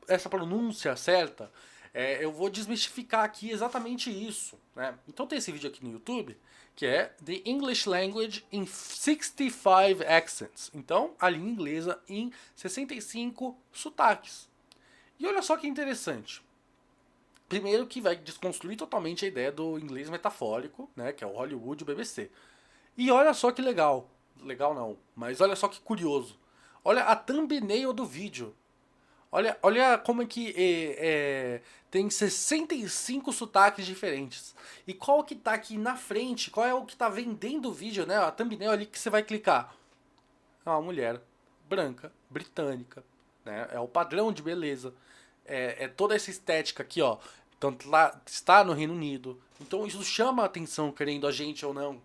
essa pronúncia certa? Eu vou desmistificar aqui exatamente isso. Né? Então tem esse vídeo aqui no YouTube, que é The English Language in 65 Accents. Então, a língua inglesa em 65 sotaques. E olha só que interessante. Primeiro que vai desconstruir totalmente a ideia do inglês metafórico, né, que é o Hollywood e o BBC. E olha só que legal. Legal não, mas olha só que curioso. Olha a thumbnail do vídeo. Olha como é que tem 65 sotaques diferentes. E qual que tá aqui na frente, qual é o que tá vendendo o vídeo, né? A thumbnail ali que você vai clicar. É uma mulher branca, britânica, né? É o padrão de beleza. É toda essa estética aqui, ó. Tanto lá está no Reino Unido. Então isso chama a atenção, querendo a gente ou não.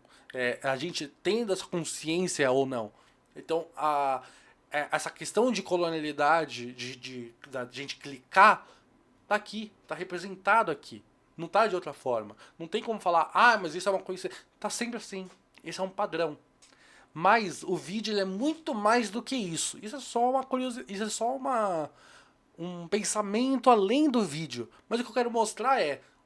A gente tendo essa consciência ou não. Então essa questão de colonialidade, da gente clicar, tá aqui, tá representado aqui. Não tá de outra forma. Não tem como falar, mas isso é uma coisa. Tá sempre assim. Esse é um padrão. Mas o vídeo ele é muito mais do que isso. Isso é só uma curiosidade. Isso é só um pensamento além do vídeo. Mas o que eu quero mostrar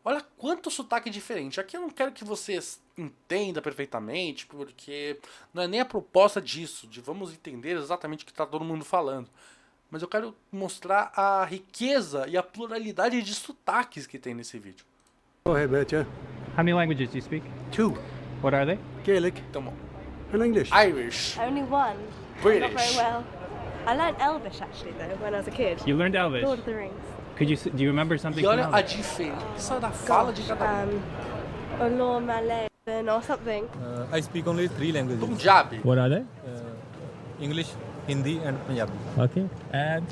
olha quanto sotaque diferente. Aqui eu não quero que vocês entendam perfeitamente, porque não é nem a proposta disso, de vamos entender exatamente o que está todo mundo falando. Mas eu quero mostrar a riqueza e a pluralidade de sotaques que tem nesse vídeo. Go ahead, Betcha. How many languages do you speak? 2. What are they? Gaelic Então, and English. Irish, Only one. Not British. very well. I learned Elvish actually though when I was a kid. You learned Elvish. Lord of the Rings. Do you remember something E olha from a Elvish? diferença da fala de cada um. Olor Malayan or something. I speak only 3 languages. Punjabi. What are they? English, Hindi and Punjabi. Okay. And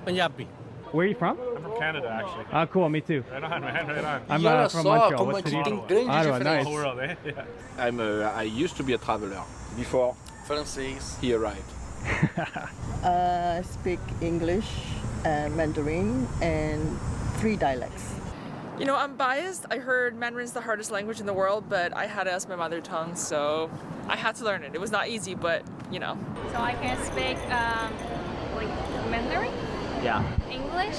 Punjabi. where are you from? I'm from Canada, actually. Ah, cool. Me too. Right on, man, right on. I'm E olha from só Montreal. como What aqui city? tem grande Ottawa, diferença. nice. Whole world, eh? Yeah. I used to be a traveler before Francês. he arrived. Speak English, Mandarin, and 3 dialects. You know, I'm biased. I heard Mandarin's the hardest language in the world, but I had it as my mother tongue, so I had to learn it. It was not easy, but you know. So I can speak like Mandarin, Yeah. English,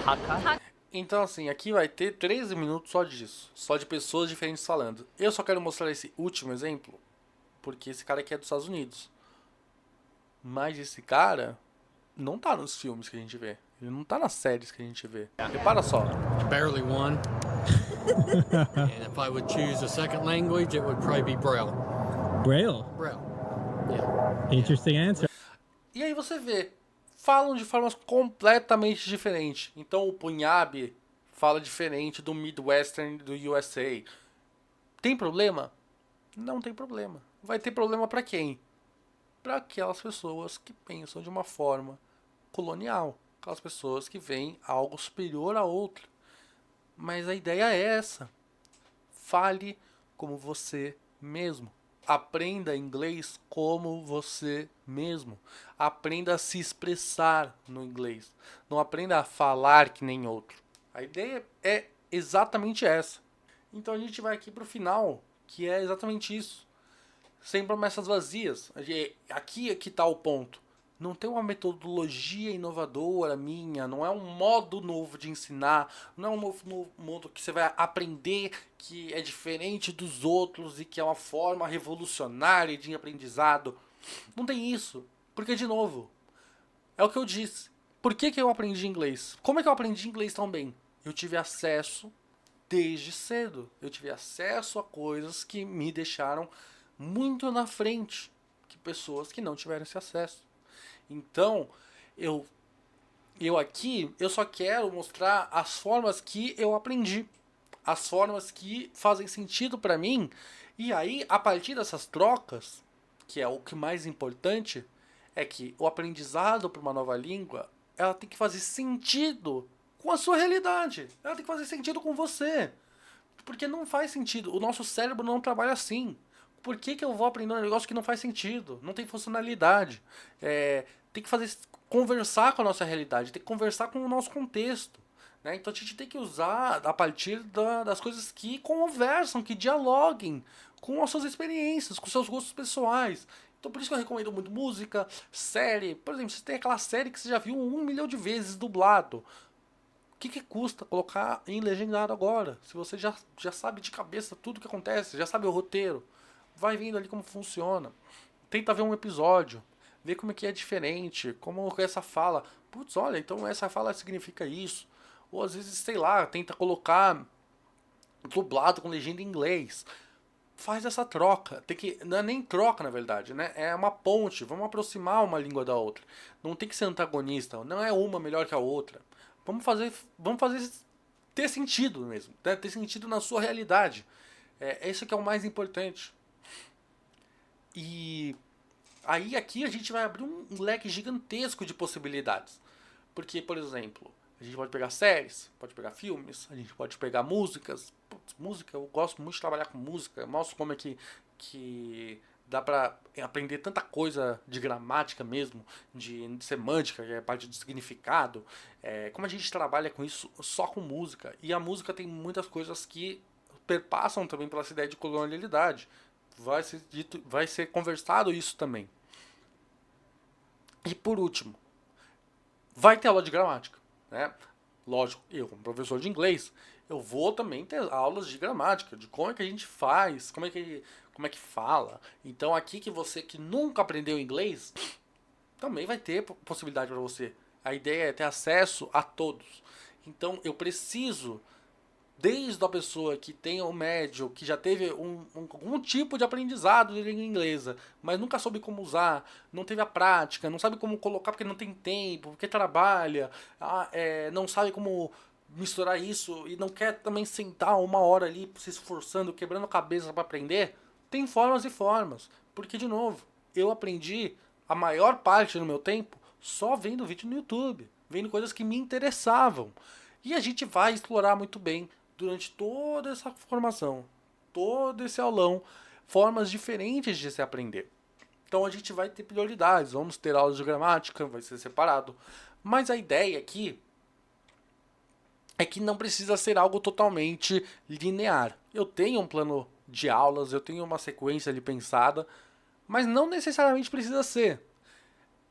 Hakka? Então assim, aqui vai ter 13 minutos só disso. Só de pessoas diferentes falando. Eu só quero mostrar esse último exemplo, porque esse cara aqui é dos Estados Unidos. Mas esse cara não tá nos filmes que a gente vê. Ele não tá nas séries que a gente vê. Repara só. Barely one. And if I would choose a second language, it would probably be Braille. Braille. Braille. Yeah. Interesting answer. E aí você vê, falam de formas completamente diferentes. Então o Punjabi fala diferente do Midwestern do USA. Tem problema? Não tem problema. Vai ter problema pra quem? para aquelas pessoas que pensam de uma forma colonial, aquelas pessoas que veem algo superior a outra. Mas a ideia é essa. Fale como você mesmo. Aprenda inglês como você mesmo. Aprenda a se expressar no inglês. Não aprenda a falar que nem outro. A ideia é exatamente essa. Então a gente vai aqui para o final, que é exatamente isso. Sem promessas vazias. Aqui é que está o ponto. Não tem uma metodologia inovadora minha, não é um modo novo de ensinar, não é um novo modo que você vai aprender que é diferente dos outros e que é uma forma revolucionária de aprendizado. Não tem isso. Porque, de novo, é o que eu disse. Por que eu aprendi inglês? Como é que eu aprendi inglês tão bem? Eu tive acesso desde cedo. Eu tive acesso a coisas que me deixaram muito na frente que pessoas que não tiveram esse acesso. Então, eu aqui, eu só quero mostrar as formas que eu aprendi. As formas que fazem sentido para mim. E aí, a partir dessas trocas, que é o que mais importante, é que o aprendizado para uma nova língua, ela tem que fazer sentido com a sua realidade. Ela tem que fazer sentido com você. Porque não faz sentido. O nosso cérebro não trabalha assim. Por que eu vou aprender um negócio que não faz sentido? Não tem funcionalidade. Tem que conversar com a nossa realidade, tem que conversar com o nosso contexto. Né? Então a gente tem que usar a partir das coisas que conversam, que dialoguem com as suas experiências, com os seus gostos pessoais. Então por isso que eu recomendo muito música, série. Por exemplo, você tem aquela série que você já viu 1 milhão de vezes dublado. O que custa colocar em legendado agora? Se você já sabe de cabeça tudo o que acontece, já sabe o roteiro. Vai vendo ali como funciona. Tenta ver um episódio. Ver como é que é diferente. Como essa fala. Putz, olha, então essa fala significa isso. Ou às vezes, sei lá, tenta colocar dublado com legenda em inglês. Faz essa troca. Não é nem troca, na verdade, né? É uma ponte. Vamos aproximar uma língua da outra. Não tem que ser antagonista. Não é uma melhor que a outra. Vamos fazer ter sentido mesmo. Né? Ter sentido na sua realidade. Isso que é o mais importante. E aí aqui a gente vai abrir um leque gigantesco de possibilidades. Porque, por exemplo, a gente pode pegar séries, pode pegar filmes, a gente pode pegar músicas. Putz, música, eu gosto muito de trabalhar com música. Mostro como é que dá pra aprender tanta coisa de gramática mesmo, de semântica, que é a parte de significado. Como a gente trabalha com isso só com música. E a música tem muitas coisas que perpassam também pela essa ideia de colonialidade. Vai ser conversado isso também. E por último, vai ter aula de gramática, né? Lógico, eu como professor de inglês, eu vou também ter aulas de gramática, de como é que a gente faz, como é que fala. Então aqui que você que nunca aprendeu inglês, também vai ter possibilidade para você. A ideia é ter acesso a todos. Então eu preciso, desde a pessoa que tem o médio, que já teve algum tipo de aprendizado de língua inglesa, mas nunca soube como usar, não teve a prática, não sabe como colocar porque não tem tempo, porque trabalha, não sabe como misturar isso e não quer também sentar 1 hora ali se esforçando, quebrando a cabeça para aprender. Tem formas e formas. Porque, de novo, eu aprendi a maior parte do meu tempo só vendo vídeo no YouTube, vendo coisas que me interessavam. E a gente vai explorar muito bem durante toda essa formação, todo esse aulão, formas diferentes de se aprender. Então a gente vai ter prioridades, vamos ter aulas de gramática, vai ser separado. Mas a ideia aqui é que não precisa ser algo totalmente linear. Eu tenho um plano de aulas, eu tenho uma sequência ali pensada, mas não necessariamente precisa ser.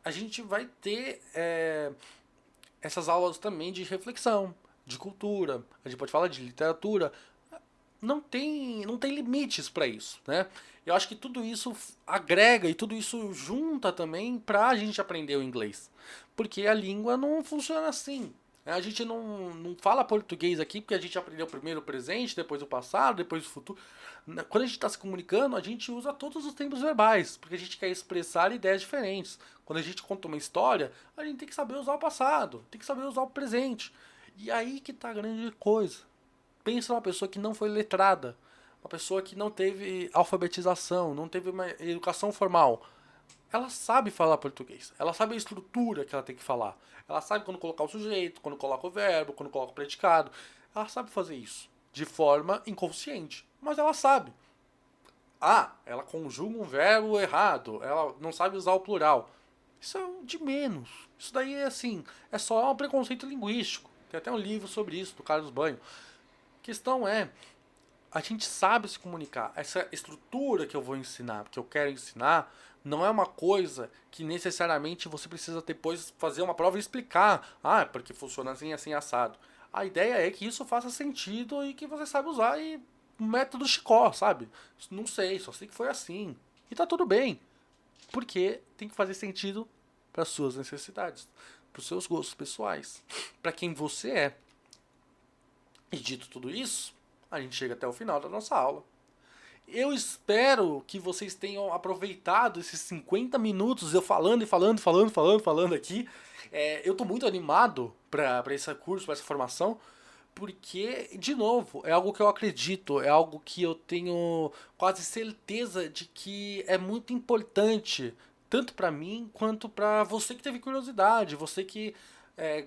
A gente vai ter essas aulas também de reflexão, de cultura, a gente pode falar de literatura. Não tem limites para isso, né? Eu acho que tudo isso agrega e tudo isso junta também pra gente aprender o inglês. Porque a língua não funciona assim. A gente não fala português aqui porque a gente aprendeu primeiro o presente, depois o passado, depois o futuro. Quando a gente está se comunicando, a gente usa todos os tempos verbais, porque a gente quer expressar ideias diferentes. Quando a gente conta uma história, a gente tem que saber usar o passado, tem que saber usar o presente. E aí que tá a grande coisa. Pensa numa pessoa que não foi letrada, uma pessoa que não teve alfabetização, não teve uma educação formal. ela sabe falar português. Ela sabe a estrutura que ela tem que falar. Ela sabe quando colocar o sujeito, quando coloca o verbo, quando coloca o predicado. Ela sabe fazer isso de forma inconsciente, mas ela sabe. Ah, ela conjuga um verbo errado, ela não sabe usar o plural. Isso é de menos. Isso daí é assim, é só um preconceito linguístico. Tem até um livro sobre isso, do Carlos Banho. A questão é, a gente sabe se comunicar. Essa estrutura que eu vou ensinar, que eu quero ensinar, não é uma coisa que necessariamente você precisa depois fazer uma prova e explicar. Ah, porque funciona assim, assim, assado. A ideia é que isso faça sentido e que você saiba usar e o método Chicó, sabe? Não sei, só sei que foi assim. E tá tudo bem. Porque tem que fazer sentido para suas necessidades, para os seus gostos pessoais, para quem você é. E dito tudo isso, a gente chega até o final da nossa aula. Eu espero que vocês tenham aproveitado esses 50 minutos eu falando aqui. Eu tô muito animado para esse curso, para essa formação, porque, de novo, é algo que eu acredito, é algo que eu tenho quase certeza de que é muito importante, tanto para mim quanto para você que teve curiosidade, você que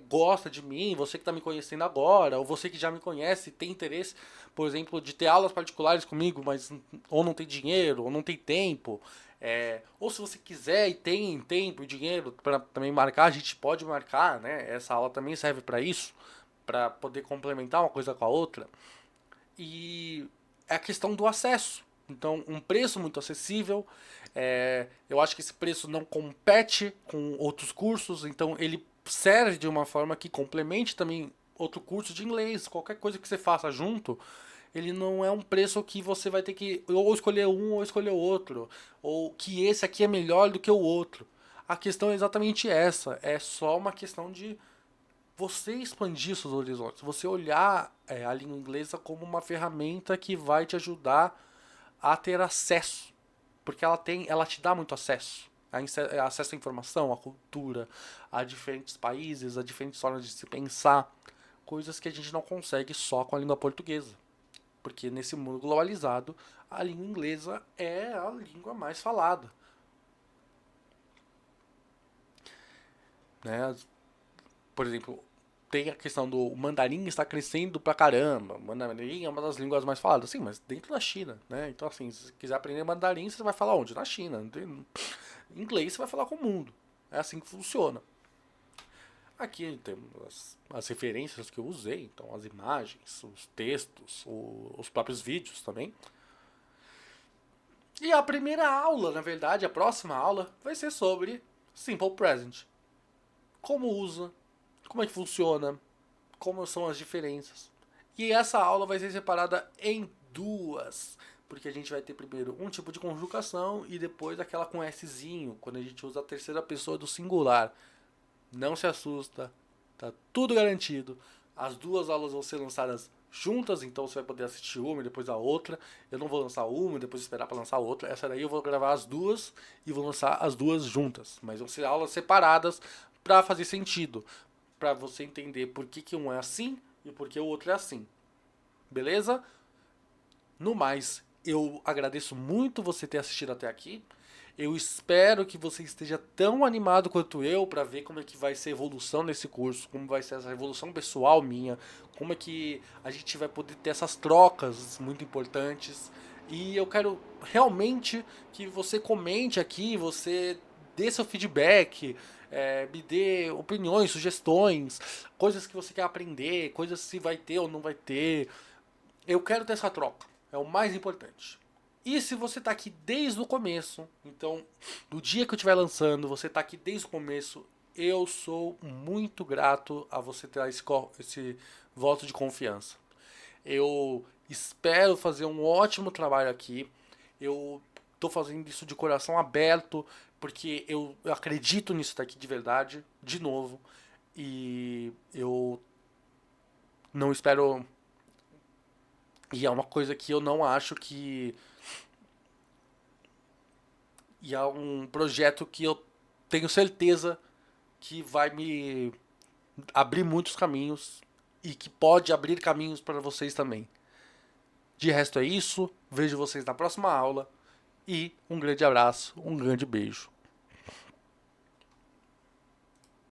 gosta de mim, você que está me conhecendo agora, ou você que já me conhece e tem interesse, por exemplo, de ter aulas particulares comigo, mas ou não tem dinheiro, ou não tem tempo, ou se você quiser e tem tempo e dinheiro para também marcar, a gente pode marcar, né? Essa aula também serve para isso, para poder complementar uma coisa com a outra. E é a questão do acesso. Então, um preço muito acessível. Eu acho que esse preço não compete com outros cursos, então ele serve de uma forma que complemente também outro curso de inglês. Qualquer coisa que você faça junto, ele não é um preço que você vai ter que ou escolher um ou escolher outro, ou que esse aqui é melhor do que o outro. A questão é exatamente essa. É só uma questão de você expandir seus horizontes, você olhar a língua inglesa como uma ferramenta que vai te ajudar a ter acesso, porque ela te dá muito acesso, acesso à informação, à cultura, a diferentes países, a diferentes formas de se pensar, coisas que a gente não consegue só com a língua portuguesa, porque nesse mundo globalizado a língua inglesa é a língua mais falada, né? Por exemplo, tem a questão do mandarim está crescendo pra caramba. O mandarim é uma das línguas mais faladas. Sim, mas dentro da China, né? Então, assim, se você quiser aprender mandarim, você vai falar onde? Na China. Inglês você vai falar com o mundo. É assim que funciona. Aqui temos as referências que eu usei. Então, as imagens, os textos, os próprios vídeos também. E a primeira aula, na verdade, a próxima aula, vai ser sobre Simple Present. Como usa, como é que funciona, como são as diferenças. E essa aula vai ser separada em duas, porque a gente vai ter primeiro um tipo de conjugação e depois aquela com Szinho, quando a gente usa a terceira pessoa do singular. Não se assusta, tá tudo garantido. As duas aulas vão ser lançadas juntas, então você vai poder assistir uma e depois a outra. Eu não vou lançar uma e depois esperar para lançar outra. Essa daí eu vou gravar as duas e vou lançar as duas juntas, mas vão ser aulas separadas para fazer sentido, para você entender por que um é assim e por que o outro é assim. Beleza? No mais, eu agradeço muito você ter assistido até aqui. Eu espero que você esteja tão animado quanto eu para ver como é que vai ser a evolução desse curso, como vai ser essa evolução pessoal minha, como é que a gente vai poder ter essas trocas muito importantes. E eu quero realmente que você comente aqui, você dê seu feedback, me dê opiniões, sugestões, coisas que você quer aprender, coisas se vai ter ou não vai ter. Eu quero ter essa troca, é o mais importante. E se você está aqui desde o começo, então, do dia que eu estiver lançando, você está aqui desde o começo, eu sou muito grato a você ter esse voto de confiança. Eu espero fazer um ótimo trabalho aqui. Eu estou fazendo isso de coração aberto, porque eu acredito nisso daqui de verdade, de novo. E eu não espero... E é uma coisa que eu não acho que... E é um projeto que eu tenho certeza que vai me abrir muitos caminhos e que pode abrir caminhos para vocês também. De resto é isso, vejo vocês na próxima aula e um grande abraço, um grande beijo.